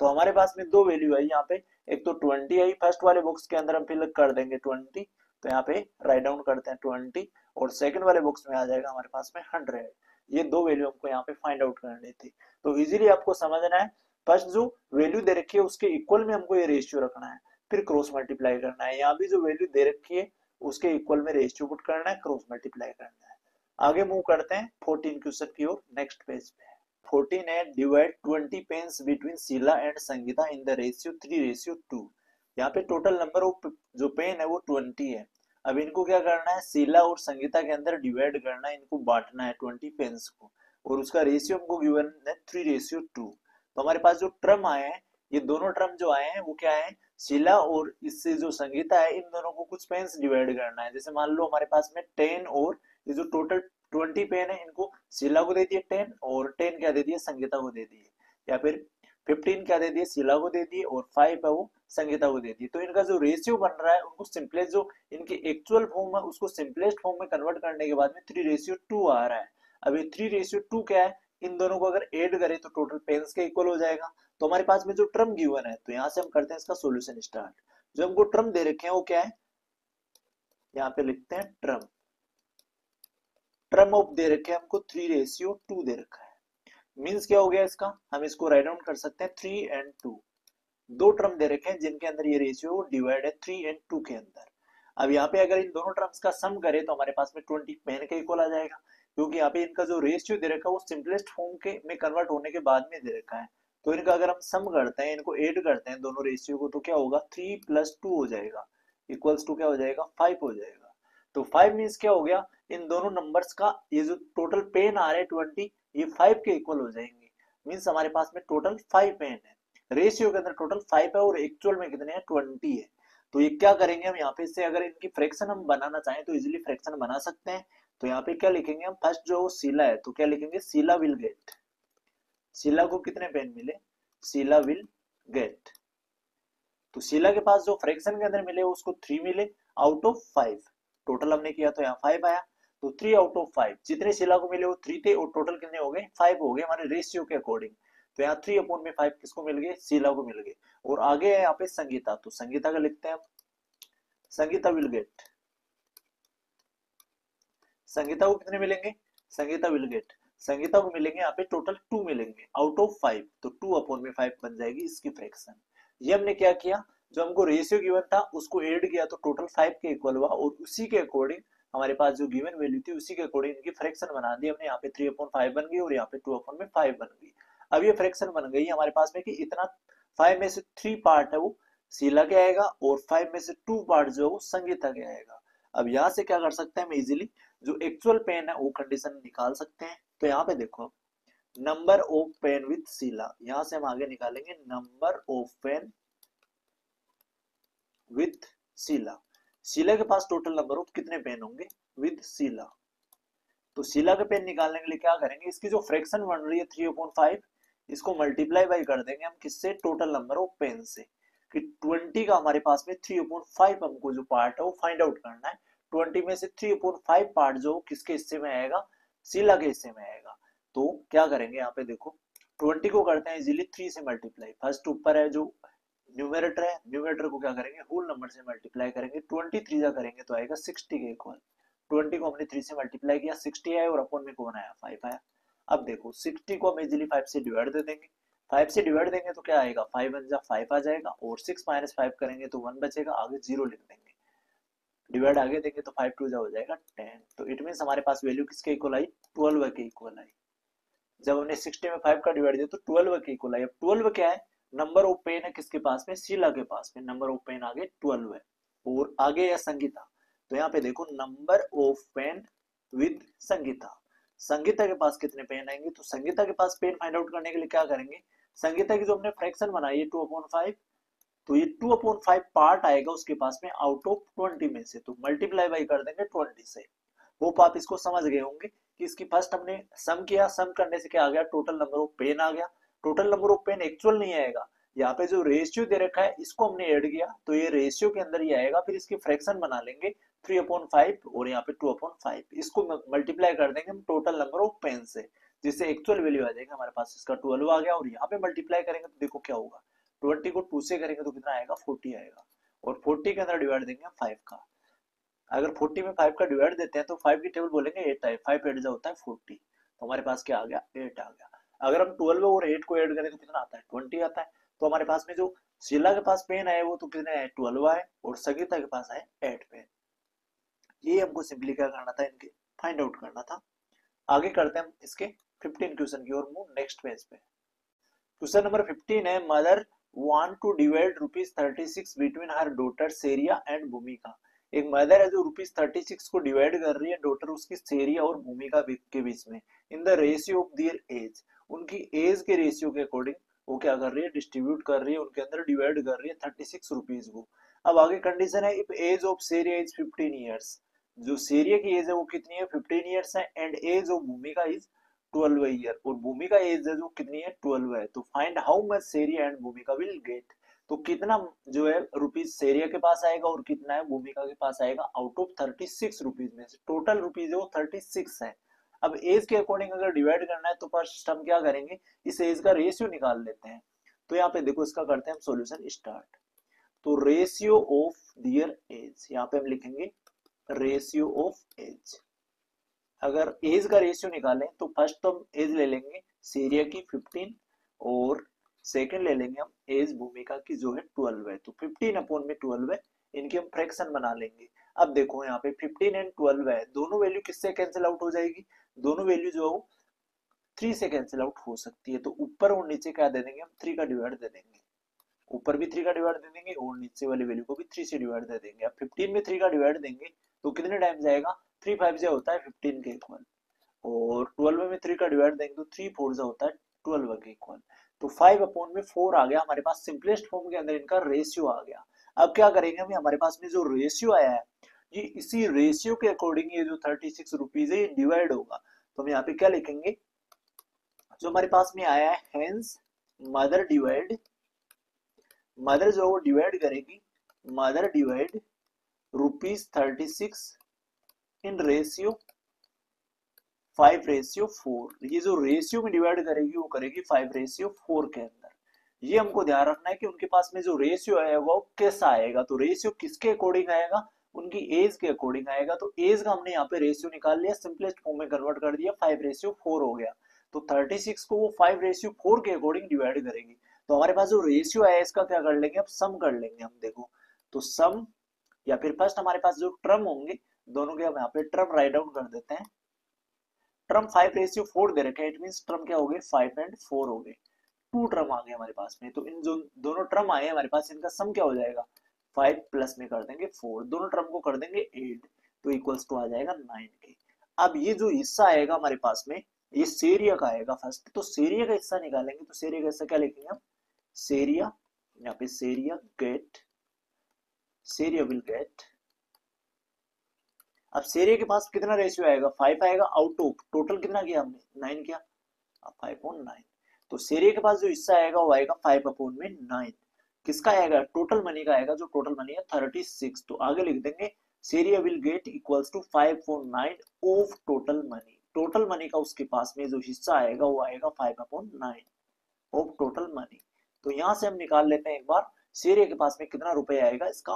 तो हमारे पास में दो वैल्यू आई यहाँ पे, एक तो 20 आई फर्स्ट वाले बॉक्स के अंदर हम फिल कर देंगे 20, तो यहाँ पे राइट डाउन करते हैं 20, और सेकंड वाले बॉक्स में आ जाएगा हमारे पास में 100। ये दो वैल्यू हमको यहाँ पे फाइंड आउट करनी थी। तो इजीली आपको समझना है, फर्स्ट जो वैल्यू दे रखी है उसके इक्वल में हमको ये रेशियो रखना है, फिर क्रॉस मल्टीप्लाई करना है, यहाँ भी जो वैल्यू दे रखी है उसके इक्वल में रेशियो पुट करना है, क्रॉस मल्टीप्लाई करना है। आगे मूव करते हैं 14 क्वेश्चन की ओर, नेक्स्ट पेज पे 14 है, divide 20 pens between Sheela and Sangeeta in the ratio 3:2। यहाँ पे टोटल नंबर ऑफ जो पेन है वो 20 है। अब इनको क्या करना है, शीला और संगीता के अंदर डिवाइड करना है, इनको बांटना है 20 पेन्स को, और उसका रेशियो हमको गिवन है 3:2। तो हमारे पास जो टर्म आए हैं, ये दोनों टर्म जो आए हैं वो क्या है, शीला और इससे जो संगीता है इन दोनों को कुछ पेन्स डिवाइड करना है। जैसे मान लो हमारे पास में 10 और ये जो टोटल 20 पेन है इनको शीला को दे दिए 10, और 10 क्या दे दिए संगीता को दे दिए, या फिर 15 क्या दे दिए शीला को दे दिए, और 5 है वो संगीता को दे दिए। तो इनका जो रेशियो बन रहा है उनको सिंपलेस्ट जो इनकी एक्चुअल फॉर्म है उसको सिंपलेस्ट फॉर्म में कन्वर्ट करने के बाद में 3:2 आ रहा है। अब ये 3:2 क्या है, इन दोनों को अगर ऐड करें तो टोटल पेन्स के इक्वल हो जाएगा। तो हमारे पास में जो टर्म गिवन है, तो यहाँ से हम करते हैं इसका सोल्यूशन स्टार्ट। जो हमको टर्म दे रखे हैं वो क्या है, यहाँ पे लिखते हैं टर्म, टर्म ऑफ दे रखे हैं हमको 3:2 दे रखा है। मींस क्या हो गया इसका, हम इसको राइट डाउन कर सकते हैं 3 और 2। दो टर्म दे रखे हैं जिनके अंदर ये रेशियो डिवाइड है 3 और 2 के अंदर। अब यहाँ पे अगर इन दोनों टर्म्स का सम करें तो हमारे पास में 20 पेन के इक्वल आ जाएगा, क्योंकि यहाँ पे इनका जो रेशियो दे रखा है वो सिंपलेस्ट फॉर्म के में कन्वर्ट होने के बाद में दे रखा है। तो इनका अगर हम सम करते हैं, इनको ऐड करते हैं दोनों रेशियो को, तो क्या होगा 3 + 2 हो जाएगा, इक्वल्स टू क्या हो जाएगा 5 हो जाएगा। तो 5 मीन्स क्या हो गया, इन दोनों नंबर्स का ये जो टोटल पेन आ रहे हैं 20, ये 5 के इक्वल हो जाएंगे। मीन्स हमारे पास में टोटल 5 पेन है, रेशियो के अंदर टोटल 5 है और एक्चुअल में कितने हैं 20 है। तो ये क्या करेंगे हम यहाँ पे, इससे अगर इनकी फ्रैक्शन हम बनाना चाहें तो इजीली फ्रैक्शन बना सकते हैं। तो यहाँ पे क्या लिखेंगे हम, फर्स्ट जो शीला है तो क्या लिखेंगे, शीला विल गेट, शीला को कितने पेन मिले, शीला विल गेट, तो शीला के पास जो फ्रैक्शन के अंदर मिले उसको 3 मिले आउट ऑफ 5, टोटल हमने किया तो यहाँ 5 आया, तो 3 आउट ऑफ 5 जितने शीला को मिले वो 3 थे, और टोटल कितने हो गए 5 हो गए हमारे रेशियो के अकॉर्डिंग। तो यहाँ 3/5 किसको मिल गए, शीला को मिल गए। और आगे है यहाँ पे संगीता, तो संगीता का लिखते हैं हम, संगीता विल गेट, संगीता को कितने मिलेंगे, संगीता विल गेट, संगीता को मिलेंगे यहाँ पे टोटल 2 मिलेंगे आउट ऑफ 5, तो 2/5 बन जाएगी इसकी फ्रैक्शन। ये हमने क्या किया, जो हमको रेशियो गिवन था उसको ऐड किया तो टोटल 5 के इक्वल हुआ, और उसी के अकॉर्डिंग हमारे पास जो गिवन वैल्यू थी उसी के अकॉर्डिंग इनकी फ्रैक्शन बना दी हमने, यहाँ पे 3/5 बन गई और यहाँ पे 2/5 बन गई। अब ये फ्रैक्शन बन गई हमारे पास में कि इतना 5 में से 3 पार्ट है वो शीला के आएगा, और 5 में से 2 पार्ट जो है वो संगीता के आएगा। अब यहाँ से क्या कर सकते हैं हम इजिली, जो एक्चुअल पेन है वो कंडीशन निकाल सकते हैं। तो यहाँ पे देखो, number of pen with Sheela, यहां से हम आगे निकालेंगे number of pen with Sheela, Sheela के पास टोटल नंबर ऑफ कितने पेन होंगे विद शीला। तो शीला के पेन निकालने के लिए क्या करेंगे, इसकी जो फ्रैक्शन बन रही है 3/5, इसको मल्टीप्लाई बाई कर देंगे हम किससे, टोटल नंबर ऑफ पेन से, कि 20 का हमारे पास में 3/5 हमको जो पार्ट है वो फाइंड आउट करना है। 20 में से 3/5 पार्ट जो किसके हिस्से में आएगा, शीला के हिस्से में आएगा। तो क्या करेंगे यहाँ पे देखो, 20 को करते हैं इजीली 3 से मल्टीप्लाई, फर्स्ट ऊपर है जो न्यूमरेटर है, न्यूमरेटर को क्या करेंगे होल नंबर से मल्टीप्लाई करेंगे, 23 जा करेंगे तो आएगा 60 के इक्वल, 20 को हमने 3 से मल्टीप्लाई किया, 60 आया और अपॉन में कौन आया, 5 आया। अब देखो 60 को हम इजीली 5 से डिवाइड दे देंगे, 5 से डिवाइड देंगे तो क्या आएगा, 5 वन जा 5 आ जाएगा, और 6 माइनस 5 करेंगे तो 1 बचेगा, आगे 0 लिख देंगे, डिवाइड आगे देंगे तो 5 टू जा हो जाएगा 10। तो इट मीन हमारे पास वैल्यू किसके इक्वल आई, 12 के इक्वल आई। जब हमने 60 में 5 का डिवाइड दिया तो 12 के इक्वल आई। अब 12 क्या है, नंबर ऑफ पेन है किसके पास में, शीला के पास में, नंबर ऑफ पेन आगे 12 है, और आगे है संगीता। तो यहाँ पे देखो number of pen with Sangeeta, Sangeeta के पास कितने पेन आएंगे, तो संगीता के पास पेन फाइंड आउट करने के लिए क्या करेंगे, संगीता की जो हमने फ्रैक्शन बनाई है 2/5, तो ये 2/5 पार्ट आएगा उसके पास में आउट ऑफ 20 में से, तो मल्टीप्लाई बाई कर देंगे 20 से। होप आप इसको समझ गए होंगे कि इसकी फर्स्ट हमने सम किया, सम करने से क्या आ गया, टोटल नंबर ऑफ पेन आ गया। Total number of pen actual नहीं आएगा, यहाँ पे जो रेशियो दे रखा है इसको हमने ऐड किया तो ये रेशियो के अंदर ही आएगा, फिर इसकी फ्रैक्शन बना लेंगे 3/5 और यहाँ पे 2/5, इसको मल्टीप्लाई कर देंगे हम टोटल नंबर ऑफ पेन से, जिससे एक्चुअल वैल्यू आ जाएगा हमारे पास, इसका 12 आ गया, और यहाँ पे मल्टीप्लाई करेंगे तो देखो क्या होगा, 20 को 2 से करेंगे तो कितना आएगा, 40 आएगा, और 40 के अंदर डिवाइड देंगे 5 का। अगर 40 में 5 का डिवाइड देते हैं तो 5 की टेबल बोलेंगे 8 है, 5 8 होता है 40, तो हमारे पास क्या आ गया, 8 आ गया। अगर हम 12 और 8 को ऐड करें तो कितना आता है, 20 आता है। तो हमारे पास में जो शीला के पास पेन आए वो तो कितने आए, 12 आए, और संगीता के पास आए 8 पेन। ये हमको सिंपली क्या करना था, इनके फाइंड आउट करना था। आगे करते हैं हम इसके 15 क्वेश्चन की ओर, मूव नेक्स्ट पेज पे। क्वेश्चन नंबर 15 है, mother want to divide ₹36 between her daughter Seria and Bhumika. एक मदर है जो ₹36 को डिवाइड कर रही है डॉटर उसकी सेरिया और भूमिका के बीच में, in the ratio of their age, उनकी एज के रेशियो के अकॉर्डिंग वो क्या कर रही है, डिस्ट्रीब्यूट कर रही है, उनके अंदर डिवाइड कर रही है ₹36 को। अब आगे कंडीशन है, if age of Seria is 15 years, जो सेरिया की एज है वो कितनी है, 15 ईयर्स है, एंड एज ऑफ भूमिका इज 12 ईयर, और भूमिका एज है जो कितनी है, 12 है। तो find how much Seria and Bhumika will get, तो कितना जो है रुपीज सेरिया के पास आएगा और कितना है भूमिका के पास आएगा, आउट ऑफ 36 रुपीज में से टोटल रुपीज है वो 36 है। अब एज के अकॉर्डिंग अगर डिवाइड करना है तो फर्स्ट हम क्या करेंगे, इस एज का रेशियो निकाल लेते हैं। तो यहाँ पे देखो इसका करते हैं हम सॉल्यूशन स्टार्ट। तो रेशियो ऑफ दियर एज, यहाँ पे हम लिखेंगे रेशियो ऑफ एज। अगर एज का रेशियो निकालें तो फर्स्ट तो हम एज ले लेंगे सेरिया की 15, और सेकंड ले लेंगे हम एज भूमिका की जो है 12 है, तो 15/12 है, इनकी हम फ्रैक्शन बना लेंगे। अब देखो यहाँ पे 15 एंड 12 है, दोनों वैल्यू किससे कैंसिल आउट हो जाएगी, दोनों वैल्यू जो 3 से कैंसिल आउट हो सकती है, तो ऊपर और नीचे क्या दे देंगे हम, 3 का डिवाइड दे देंगे, ऊपर भी 3 का डिवाइड दे देंगे और नीचे वाली वैल्यू को भी 3 से डिवाइड दे देंगे। अब 15 में 3 का डिवाइड देंगे तो कितने टाइम जाएगा, 3 5 से होता है 15 के इक्वल, और 12 में 3 का डिवाइड देंगे तो 3 4 से होता है 12 के इक्वल, तो 5/4 आ गया हमारे पास, सिंपलेस्ट फॉर्म के अंदर इनका रेशियो आ गया। अब क्या करेंगे हम, हमारे पास में जो रेशियो आया है ये इसी रेशियो के अकॉर्डिंग ये जो 36 रुपीज है ये डिवाइड होगा। तो हम यहाँ पे क्या लिखेंगे, जो हमारे पास में आया है, हेंस मदर डिवाइड, मदर जो वो डिवाइड करेगी, मदर डिवाइड ₹36 इन रेशियो 5/4, ये जो रेशियो में डिवाइड करेगी वो करेगी 5/4 के अंदर। ये हमको ध्यान रखना है कि उनके पास में जो रेशियो है वो कैसा आएगा, तो रेशियो किसके अकॉर्डिंग आएगा, उनकी एज के अकॉर्डिंग आएगा। तो एज का हमने यहाँ पे रेशियो निकाल लिया, सिंपलेस्ट फॉर्म में कन्वर्ट कर दिया, 5/4 हो गया, तो 36 को वो 5/4 के अकॉर्डिंग डिवाइड करेगी। तो हमारे पास जो रेशियो है इसका क्या कर लेंगे, अब सम कर लेंगे हम, देखो तो सम, या फिर फर्स्ट हमारे पास जो टर्म होंगे दोनों के हम यहाँ पे टर्म राइट डाउन कर देते हैं। टर्म 5/4 दे रखे हैं, इट मींस टर्म क्या हो गए, 5 एंड 4 हो गए, 2 टर्म आ गए हमारे पास में। तो इन जो दोनों टर्म आए हमारे पास, इनका सम क्या हो जाएगा, 5 प्लस में कर देंगे 4, दोनों टर्म को कर देंगे 8, तो इक्वल्स टू आ जाएगा 9 के। अब ये जो हिस्सा आएगा हमारे पास में ये सेरिया का आएगा फर्स्ट, तो सेरिया का हिस्सा निकालेंगे, तो सेरिया का हिस्सा क्या लिखेंगे हम, सेरिया, यहाँ पे सेरिया गेट, सेरिया विल गेट। अब सेरिया के पास कितना रेशियो आएगा, 5 आएगा, आउट ऑफ टोटल कितना किया हमने, 9 किया, 5/9, तो सेरिया के पास जो हिस्सा आएगा वो आएगा 5/9। किसका आएगा, टोटल मनी का आएगा, जो टोटल मनी है 36, तो आगे लिख देंगे Seria will get equals to 5/9 of total money, total money का उसके पास में जो हिस्सा आएगा वो आएगा 5/9 ऑफ टोटल मनी। तो यहां से हम निकाल लेते हैं एक बार, सेरिया के पास में कितना रुपए आएगा, इसका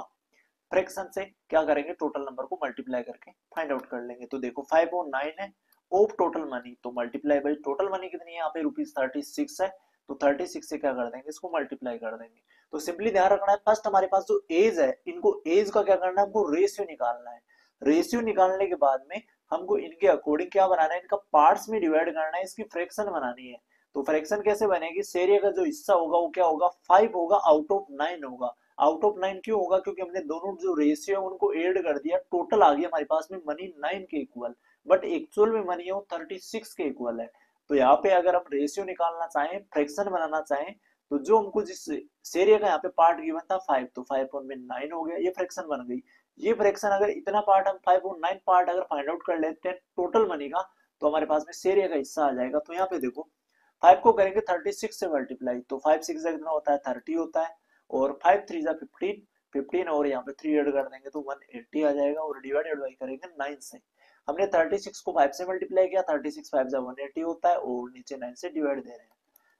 फ्रैक्शन से क्या करेंगे, टोटल नंबर को मल्टीप्लाई करके फाइंड आउट कर लेंगे। तो देखो 5 और 9 है ऑफ टोटल मनी, तो मल्टीप्लाई बाई टोटल मनी कितनी है यहाँ पे ₹36 है, तो 36 से क्या कर देंगे, इसको मल्टीप्लाई कर देंगे। तो सिंपली ध्यान रखना है, फर्स्ट हमारे पास जो एज है, इनको एज का क्या करना है, हमको रेशियो निकालना है। रेशियो निकालने के बाद में हमको इनके अकॉर्डिंग क्या बनाना है, इनका पार्ट्स में डिवाइड करना है, इसकी फ्रैक्शन बनानी है। तो फ्रैक्शन कैसे बनेगी, सेरिया का जो हिस्सा होगा वो क्या होगा, 5 होगा आउट ऑफ 9 होगा। आउट ऑफ 9 क्यों होगा, क्योंकि हमने दोनों जो रेशियो है उनको ऐड कर दिया, टोटल आ गया हमारे पास में मनी 9 के इक्वल, बट एक्चुअल में मनी है वो 36 के इक्वल है। तो यहाँ पे अगर हम रेशियो निकालना चाहें, फ्रैक्शन बनाना चाहें, तो जो हमको जिस सेरिया का यहाँ पे पार्ट गिवन था 5, तो 5 और में 9 हो गया, ये फ्रैक्शन बन गई। ये फ्रैक्शन अगर इतना पार्ट हम 5 और 9 पार्ट अगर फाइंड आउट कर लेते हैं टोटल मनी का, तो हमारे पास में सेरिया का हिस्सा आ जाएगा। तो यहाँ पे देखो 5 को करेंगे 36 से मल्टीप्लाई, तो 5 6 कितना होता है 30 होता है, और 5 3 जा 15, 15 और यहाँ पे 3 ऐड कर देंगे तो 180 आ जाएगा, और डिवाइडेड बाई करेंगे 9 से। हमने 36 को 5 से मल्टीप्लाई किया, 36 5 जा 180 होता है, और नीचे 9 से डिवाइड दे रहे हैं।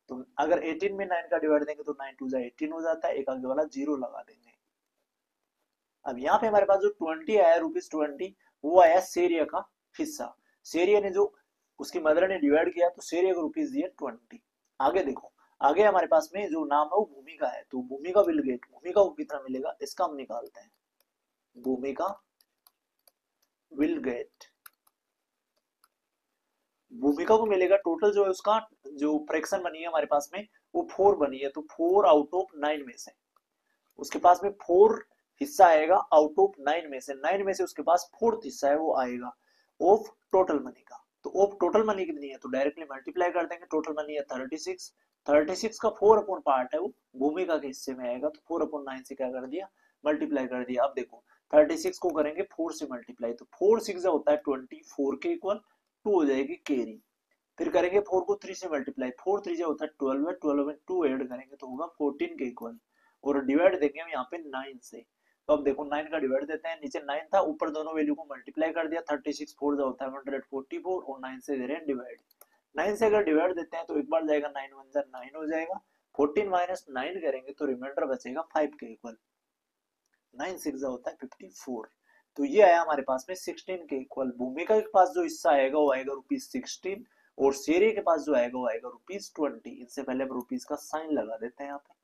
तो अगर 18 में 9 का डिवाइड देंगे तो 9 2 जा 18 हो जाता है, एक आगे वाला 0 लगा देंगे। अब यहाँ पे हमारे पास जो 20 आया ₹20, वो आया सेरिया का हिस्सा। सेरिया ने जो उसकी मदर ने डिवाइड किया, तो सेरिया को रुपीज दिए 20। आगे देखो, आगे हमारे पास में जो नाम है वो भूमिका है, तो भूमिका विल गेट, भूमिका को कितना मिलेगा इसका हम निकालते हैं। भूमिका विल गेट, भूमिका को मिलेगा टोटल जो है उसका जो फ्रैक्शन बनी है हमारे पास में वो 4 बनी है, तो 4 आउट ऑफ 9 में से उसके पास में 4 हिस्सा आएगा, आउट ऑफ 9 में से, 9 में से उसके पास 4th हिस्सा है वो आएगा ऑफ टोटल मनी का। तो ऑफ टोटल मनी कितनी है, तो डायरेक्टली मल्टीप्लाई कर देंगे, टोटल मनी है 36, 36 का 4 अपॉन पार्ट है वो भूमिका के हिस्से में आएगा, तो 4 अपॉन 9 से क्या कर दिया, मल्टीप्लाई कर दिया। अब देखो 36 को करेंगे 4 से मल्टीप्लाई, तो 4 6 होता है 24 के इक्वल, 2 हो जाएगी कैरी। फिर करेंगे 4 को 3 से मल्टीप्लाई, 4 3 होता है 12 है, 12 में 2 ऐड करेंगे तो होगा 14 के इक्वल, और डिवाइड देंगे हम यहाँ पे 9 से। तो अब देखो 9 का डिवाइड देते हैं, नीचे 9 था, ऊपर दोनों वैल्यू को मल्टीप्लाई कर दिया, 36 4 जो होता है 144, और 9 से दे रहे हैं डिवाइड। 9 से अगर डिवाइड देते हैं तो एक बार जाएगा 9 1 जा 9 हो जाएगा, 14 माइनस 9 करेंगे तो रिमाइंडर बचेगा 5 के इक्वल, 9 6 होता है 54। तो ये आया हमारे पास में 16 के इक्वल। भूमिका के पास जो हिस्सा आएगा वो आएगा ₹16, और शेरे के पास जो आएगा वो आएगा ₹20। इनसे पहले हम रुपीज का साइन लगा देते हैं यहाँ पे,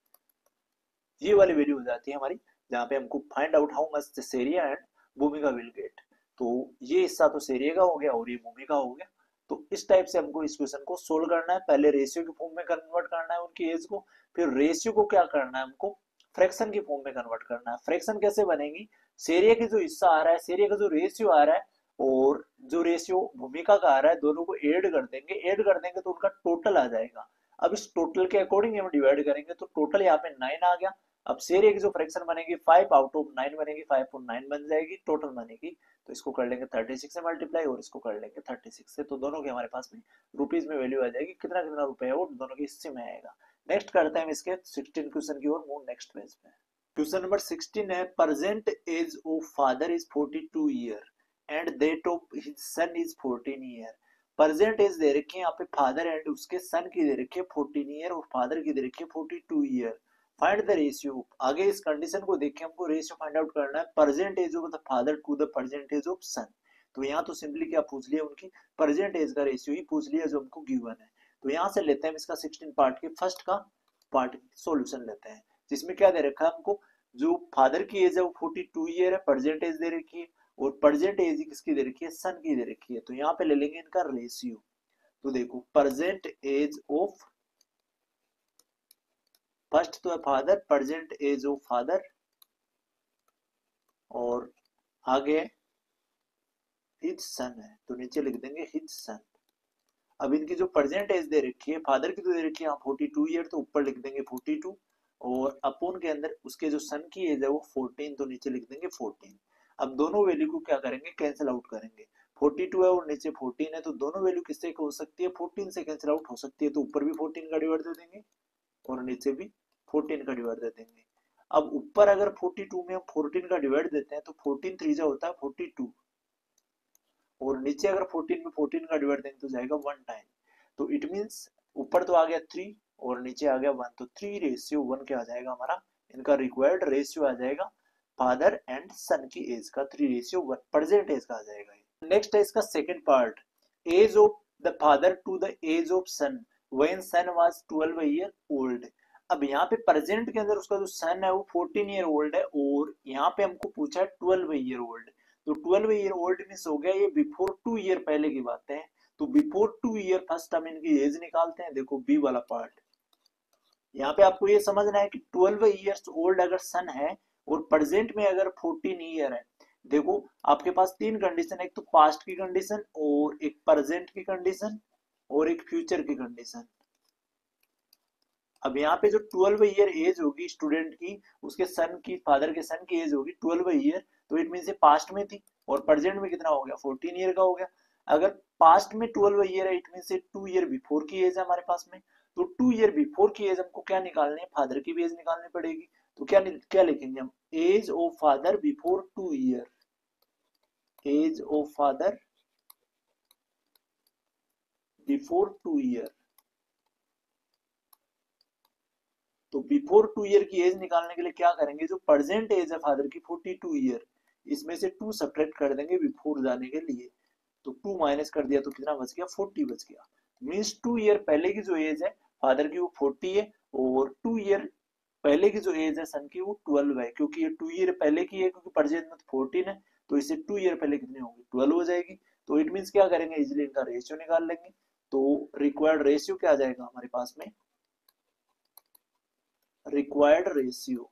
ये वाली वैल्यू हो जाती है हमारी, जहाँ पे हमको find out how much Seria and Bhumika will get. तो ये हिस्सा तो सेरिया का हो गया और ये भूमिका हो गया। तो इस टाइप से हमको इस क्वेश्चन को सोल्व करना है, पहले रेशियो के फॉर्म में कन्वर्ट करना है उनकी एज को, फिर रेशियो को क्या करना है हमको फ्रैक्शन की फॉर्म में कन्वर्ट करना है। फ्रैक्शन कैसे बनेगी, सेरिया की जो हिस्सा आ रहा है, सेरिया का जो रेशियो आ रहा है और जो रेशियो भूमिका का आ रहा है, दोनों को ऐड कर देंगे तो उनका टोटल आ जाएगा। अब इस टोटल के अकॉर्डिंग हम डिवाइड करेंगे तो टोटल यहाँ पे 9 आ गया। अब शेर की जो फ्रैक्शन बनेगी 5 आउट ऑफ 9 बनेगी, 5 और 9 बन जाएगी टोटल बनेगी। तो इसको कर लेंगे 36 से मल्टीप्लाई और इसको कर लेंगे 36 से, तो दोनों के हमारे पास में रुपीज में वैल्यू आ जाएगी, कितना कितना रुपए है वो दोनों के हिस्से में आएगा। नेक्स्ट करते हैं हम इसके 16 क्वेश्चन की ओर, मूव नेक्स्ट पेज पे। क्वेश्चन नंबर 16 है, present age of father is 42 year and that of his son is 14 year. Present age दे रखी है यहाँ पे फादर एंड उसके सन की दे रखी है 14 ईयर और फादर की दे रखी है 42 ईयर। फाइंड द रेशियो, आगे इस कंडीशन को देख के हमको रेशियो फाइंड आउट करना है present age of the father to the present age of son. तो यहाँ तो सिंपली क्या पूछ लिया, उनकी प्रेजेंट एज का रेशियो ही पूछ लिया जो हमको गिवन है। तो यहाँ से लेते हैं इसका 16 पार्ट के फर्स्ट का पार्ट सॉल्यूशन लेते हैं, जिसमें क्या दे रखा है हमको, जो फादर की एज है वो 42 ईयर है, प्रेजेंट एज दे रखी है, और प्रेजेंट एज किसकी दे रखी है, सन की दे रखी है। तो यहाँ पे ले लेंगे इनका रेशियो। तो देखो प्रेजेंट एज ऑफ, फर्स्ट तो है father, present age of father, और आगे हिज सन है तो नीचे लिख देंगे हिज सन। अब इनकी जो प्रेजेंट एज दे रखी है, फादर की तो दे रखी है 42 ईयर, तो ऊपर लिख देंगे 42, और अपोन के अंदर उसके जो सन की एज है वो 14, तो नीचे लिख देंगे 14। अब दोनों वैल्यू को क्या करेंगे, कैंसिल आउट करेंगे। 42 है और नीचे 14 है, तो दोनों वैल्यू किससे हो सकती है, 14 से कैंसिल आउट हो सकती है, तो ऊपर भी 14 का डिवाइड दे देंगे और नीचे भी 14 का डिवाइड दे देंगे। अब ऊपर अगर 42 में हम 14 का डिवाइड देते हैं तो 14 3 होता है 42, और नीचे अगर 14 में 14 का डिवाइड देंगे तो जाएगा 1 टाइम। तो इट मींस ऊपर तो आ गया 3 और नीचे आ गया 1, तो 3 रेशियो 1 क्या आ जाएगा हमारा, इनका रिक्वायर्ड रेशियो आ जाएगा फादर एंड सन की एज का 3:1 प्रेजेंट एज का आ जाएगा। नेक्स्ट है इसका second part, age of the father to the age of son when son was 12 year old. अब यहाँ पे प्रेजेंट के अंदर उसका जो सन है वो 14 ईयर ओल्ड है और यहाँ पे हमको पूछा है 12 ईयर ओल्ड। तो 12 ईयर ओल्ड मींस हो गया ये बिफोर 2 ईयर पहले की बातें हैं। तो बिफोर 2 ईयर फर्स्ट हम इनकी एज निकालते हैं। देखो बी वाला पार्ट, यहाँ पे आपको ये समझना है कि 12 ईयर्स ओल्ड अगर सन है और प्रेजेंट में अगर 14 ईयर है। देखो आपके पास तीन कंडीशन है, एक तो पास्ट की कंडीशन और एक प्रेजेंट की कंडीशन और एक फ्यूचर की कंडीशन। अब यहाँ पे जो 12 ईयर एज होगी स्टूडेंट की, उसके सन की, फादर के सन की एज होगी 12 ईयर, तो इट मीन से पास्ट में थी और प्रेजेंट में कितना हो गया 14 ईयर का हो गया। अगर पास्ट में 12 ईयर है इट मीन से 2 ईयर बिफोर की एज है हमारे पास में। तो 2 ईयर बिफोर की एज हमको क्या निकालनी है, फादर की भी एज निकालनी पड़ेगी। तो क्या क्या लिखेंगे हम, age of father before 2 year, age of father before 2 year. तो बिफोर 2 ईयर की एज निकालने के लिए क्या करेंगे, जो प्रेजेंट एज है फादर की 42 ईयर, इसमें से 2 सब्ट्रैक्ट कर देंगे बिफोर जाने के लिए। तो 2 माइनस कर दिया तो कितना बच गया, 40 बच गया। मींस 2 ईयर पहले की जो एज है फादर की वो 40 है और 2 ईयर पहले की जो एज है सन की वो 12 है, क्योंकि ये 2 ईयर पहले की है, क्योंकि प्रेजेंट में 14 है तो इससे 2 ईयर पहले कितनी होगी 12 हो जाएगी। तो इट मींस क्या करेंगे, इजिली इनका रेशियो निकाल लेंगे। तो रिक्वायर्ड रेशियो क्या आ जाएगा हमारे पास में, रिक्वायर्ड रेशियो।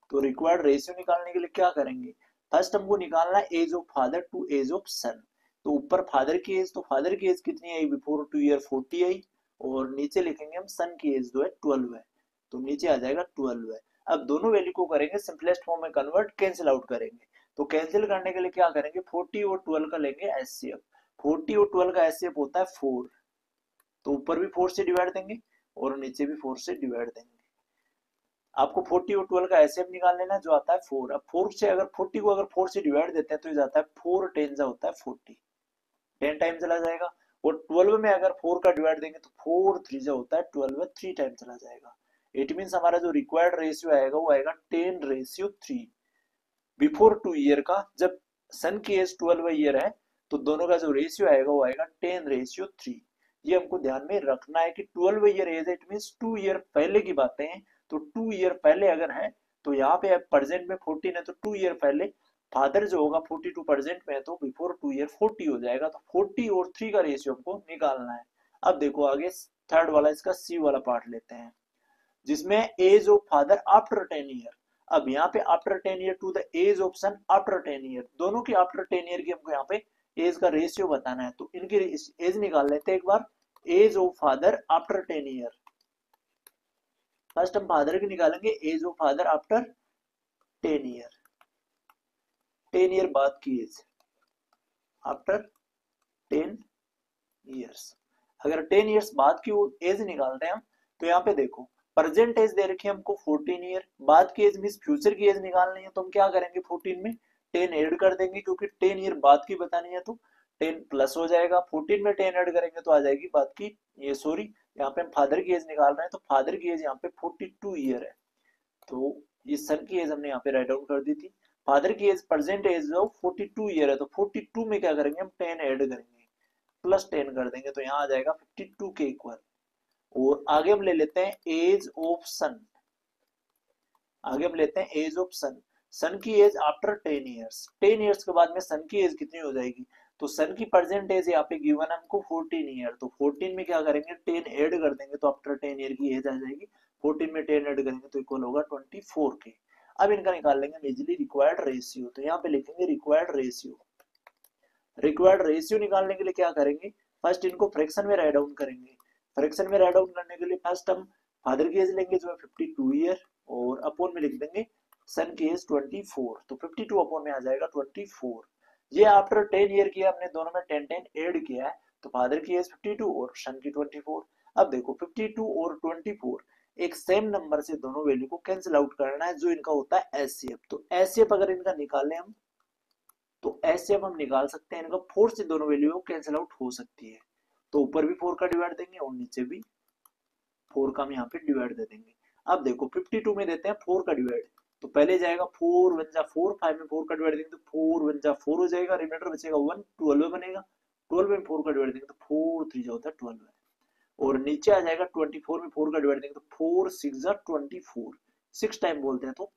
तो रिक्वायर्ड रेशियो निकालने के लिए क्या करेंगे, फर्स्ट हमको निकालना है age of father to age of son. तो ऊपर फादर की एज, तो फादर की एज कितनी आई बिफोर 2 ईयर 40 आई, और नीचे लिखेंगे हम सन की एज जो है 12 है, तो नीचे आ जाएगा 12 है। अब दोनों वैल्यू को करेंगे सिंपलेस्ट फॉर्म में कन्वर्ट, कैंसिल आउट करेंगे। तो कैंसिल करने के लिए क्या करेंगे, 40 और 12 का लेंगे एचसीएफ। 40 और 12 का एचसीएफ होता है 4, तो ऊपर भी 4 से डिवाइड देंगे और नीचे भी 4 से डिवाइड देंगे। आपको 40 और 12 का एचसीएफ निकाल लेना, जो आता है 4। अब 4 से अगर 40 को अगर 4 से डिवाइड देते हैं तो ये जाता है 4 10 जा होता है 40, 10 टाइम चला जाएगा। और 12 में अगर 4 का डिवाइड देंगे तो 4 3 जा होता है 12, 3 टाइम चला जाएगा। इट मींस हमारा जो रिक्वायर्ड रेशियो आएगा वो आएगा 10:3 बिफोर 2 ईयर का। जब सन की एज 12 ईयर है तो दोनों का जो रेशियो आएगा वो आएगा 10:3। ये हमको ध्यान में रखना है कि 12 year age it means 2 year पहले की बातें हैं। तो 2 ईयर पहले अगर है तो यहाँ पे प्रेजेंट में 14 है, तो 2 ईयर पहले फादर जो होगा 42 प्रेजेंट में है तो बिफोर 2 ईयर 40 हो जाएगा। तो 40 और 3 का रेशियो हमको निकालना है। अब देखो आगे थर्ड वाला, इसका सी वाला पार्ट लेते हैं, जिसमें age of father after 10 year. अब यहाँ पे after 10 year to the age of son after 10 year, दोनों की आफ्टर 10 ईयर की हमको यहाँ पे एज का रेशियो बताना है। तो इनकी एज निकाल लेते हैं एक बार, age of father after 10 year. First हम फादर की निकालेंगे, age of father after 10 year, 10 year बाद की एज आफ्टर 10 ईयर्स। अगर 10 ईयर्स बाद की एज निकालते हैं हम, तो यहाँ पे देखो प्रेजेंट एज दे रखी है हमको 14 ईयर, बाद की एज मींस फ्यूचर की एज निकालनी है। तो हम क्या करेंगे, 14 में 10 ऐड कर देंगे, क्योंकि 10 ईयर बाद की बतानी है तो 10 प्लस हो जाएगा। 14 में 10 ऐड करेंगे तो आ जाएगी बाद की, ये सॉरी यहाँ पे हम फादर की एज निकाल रहे हैं, तो फादर की एज यहाँ पे 42 ईयर है। तो ये सन की एज हमने यहाँ पे राइट डाउन कर दी थी। फादर की एज प्रेजेंट एज जो 42 ईयर है, तो 42 में क्या करेंगे हम 10 ऐड करेंगे, प्लस 10 कर देंगे, तो यहाँ आ जाएगा 52 के इक्वल। और आगे हम ले लेते हैं एज ऑफ सन, आगे हम लेते हैं एज ऑफ सन। सन की एज आफ्टर 10 ईयर्स, 10 ईयर्स के बाद में सन की एज कितनी हो जाएगी, तो सन की प्रेजेंट एज यहाँ पे गिवन है हमको 14 ईयर, तो 14 में क्या करेंगे 10 ऐड कर देंगे, तो आफ्टर 10 ईयर की एज आ जाएगी। 14 में 10 ऐड करेंगे तो इक्वल होगा 24 के। अब इनका निकाल लेंगे इजिली रिक्वायर्ड रेशियो, तो यहाँ पे लिखेंगे रिक्वायर्ड रेशियो। रिक्वायर्ड रेशियो निकालने के लिए क्या करेंगे, फर्स्ट इनको फ्रैक्शन में राइट डाउन करेंगे। फ्रैक्शन में राइट डाउन करने के लिए फर्स्ट हम फादर की एज लेंगे जो है 52 ईयर, और अपॉन में लिख देंगे सन की एज 24, तो 52 अपॉन में आ जाएगा 24। ये आफ्टर 10 ईयर किया हमने, दोनों में 10 10 ऐड किया है, तो फादर की एज 52 और सन की 24। अब देखो 52 और 24 एक सेम नंबर से दोनों वैल्यू को कैंसिल आउट करना है, जो इनका होता है एचसीएफ। तो एचसीएफ अगर इनका निकालें हम, तो ऐसे हम निकाल सकते हैं इनका 4 से दोनों वैल्यू कैंसिल आउट हो सकती है। तो ऊपर भी 4 का डिवाइड देंगे और नीचे भी 4 का हम यहाँ पे डिवाइड दे देंगे। अब देखो 52 में देते हैं 4 का डिवाइड, तो पहले जाएगा 4 1 जा 4, 5 में 4 का डिवाइड देंगे तो 4 1 जा 4 हो जाएगा, रिमाइंडर बचेगा 1, 12 बनेगा, 12 में 4 का डिवाइड देंगे तो 4 3 जा होता है 12, और नीचे आ जाएगा 24 में 4 का डिवाइड देंगे तो 4 6 जा 24, 6 टाइम बोलते हैं तो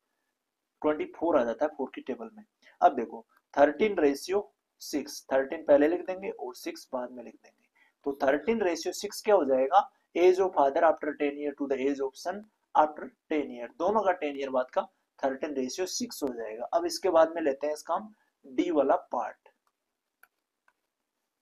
24 आ जाता है 4 की टेबल में। अब देखो 13 रेशियो 6, 13 पहले लिख देंगे और 6 बाद में लिख देंगे, तो 13 रेशियो 6 क्या हो जाएगा, age of father after 10 year to the age of son after 10 year, दोनों का 10 ईयर बाद का 13 रेशियो 6 हो जाएगा। अब इसके बाद में लेते हैं इसका हम डी वाला पार्ट।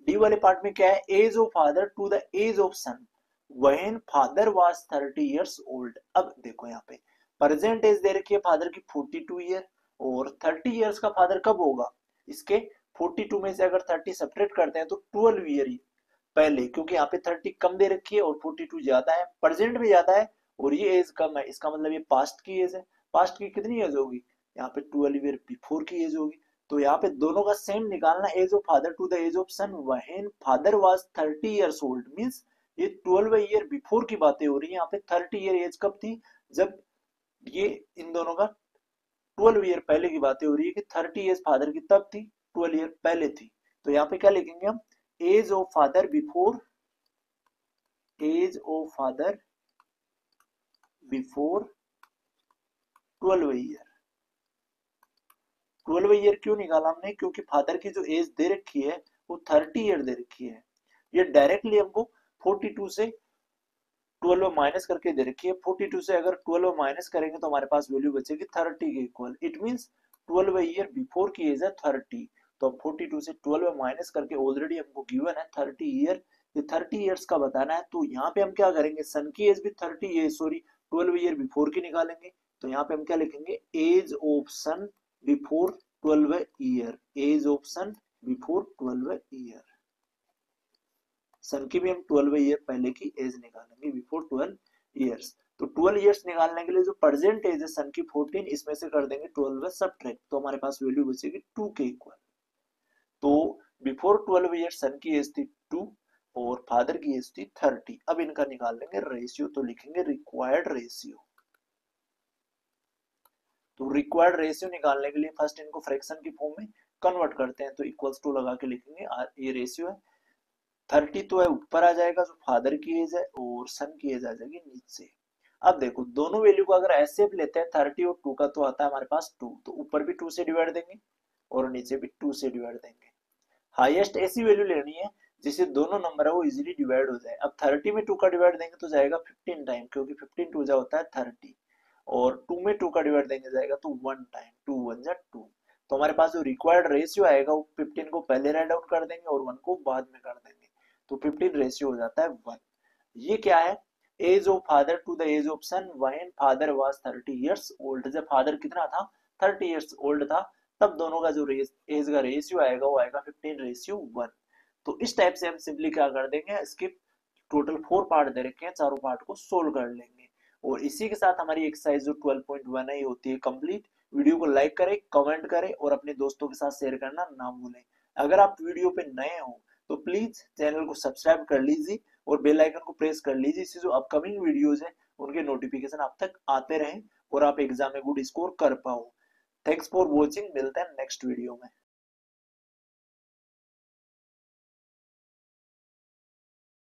डी वाले पार्ट में क्या है, age of father to the age of son when father was 30 years old. अब देखो यहाँ पे प्रेजेंट एज दे रखी है फादर की 42 ईयर, और 30 इयर्स का फादर कब होगा, इसके 42 में से अगर 30 सब्ट्रैक्ट करते हैं तो 12 ईयर ही पहले, क्योंकि यहाँ पे 30 कम दे रखी है और 42 ज्यादा है, प्रेजेंट में ज्यादा है और ये एज कम है, इसका मतलब ये पास्ट की एज है। पास्ट की कितनी एज होगी, यहाँ पे 12 ईयर बिफोर की एज होगी, तो यहाँ पे दोनों का सेम निकालना, age of father to the age of son when father was 30 years old, means ये 12 ईयर बिफोर की बातें हो रही है। यहाँ पे 30 ईयर एज कब थी, जब ये इन दोनों का 12 ईयर पहले की बातें हो रही है कि 30 ईयर फादर की तब थी, 12 ईयर पहले थी। तो यहाँ पे क्या लिखेंगे हम, age of father before, age of father before 12 year. 12 year क्यों निकाला हमने, क्योंकि फादर की जो एज दे रखी है वो 30 ईयर दे रखी है, ये डायरेक्टली हमको 42 से 12 माइनस करके दे रखी है। 42 से अगर 12 माइनस करेंगे तो हमारे पास वैल्यू बचेगी 30 के equal, it means 12 year before की एज है 30, तो हम 42 से 12 माइनस करके ऑलरेडी हमको गिवन है 30 ईयर, ये 30 इयर्स का बताना है। तो यहाँ पे हम क्या करेंगे, सन की एज भी 30 ईयर सॉरी 12 ईयर बिफोर की निकालेंगे, तो यहाँ पे हम क्या लिखेंगे, age of son before 12 year, age of son before 12 year, son की भी हम 12 ईयर पहले की एज निकालेंगे बिफोर 12 इयर्स। तो 12 इयर्स निकालने के लिए जो प्रेजेंट एज है सन की 14, इसमें से कर देंगे 12 सब्ट्रैक्ट, तो हमारे पास वैल्यू बचेगी 2 के इक्वल। तो बिफोर 12 इयर्स सन की एज थी 2 और फादर की एज थी 30। अब इनका निकाल लेंगे रेशियो, तो लिखेंगे रिक्वायर्ड रेशियो। तो रिक्वायर्ड रेशियो निकालने के लिए फर्स्ट इनको फ्रैक्शन की फॉर्म में कन्वर्ट करते हैं, तो इक्वल्स टू लगा के लिखेंगे, ये रेशियो है 30 तो है ऊपर आ जाएगा जो फादर की एज है और सन की एज आ जाएगी नीचे। अब देखो दोनों वैल्यू को अगर ऐसे भी लेते हैं 30 और 2 का, तो आता है हमारे पास 2, तो ऊपर भी 2 से डिवाइड देंगे और नीचे भी 2 से डिवाइड देंगे। हाईएस्ट ऐसी वैल्यू लेनी है जिससे दोनों नंबर है वो इजीली डिवाइड हो जाए। अब 30 में 2 का डिवाइड देंगे तो जाएगा 15 टाइम, क्योंकि 15 2 जा होता है 30, और 2 में 2 का डिवाइड देंगे जाएगा तो 1 टाइम, 2 1 जा 2। तो हमारे पास जो रिक्वायर्ड रेशियो आएगा वो 15 को पहले राइट डाउन कर देंगे और 1 को बाद में कर देंगे, तो 15 रेशियो हो जाता है 1। ये क्या है, age of father to the age of son when father was 30 years old, जब फादर कितना था 30 इयर्स ओल्ड था, तब दोनों का जो एज का रेशियो आएगा वो आएगा 15 रेशियो 1। तो इस टाइप से हम सिंपली क्या कर देंगे, इसके टोटल 4 पार्ट दे रखे हैं, चारों पार्ट को सोल्व कर लेंगे। और इसी के साथ हमारी एक्सरसाइज जो 12.1 है होती है कंप्लीट। वीडियो को लाइक करें, कमेंट करें और अपने दोस्तों के साथ शेयर करना ना भूलें। अगर आप वीडियो पे नए हो तो प्लीज चैनल को सब्सक्राइब कर लीजिए और बेल आइकन को प्रेस कर लीजिए, इससे जो अपकमिंग वीडियोस हैं उनके नोटिफिकेशन आप तक आते रहें और आप एग्जाम में गुड स्कोर कर पाओ। थैंक्स फॉर वॉचिंग, मिलते हैं नेक्स्ट वीडियो में।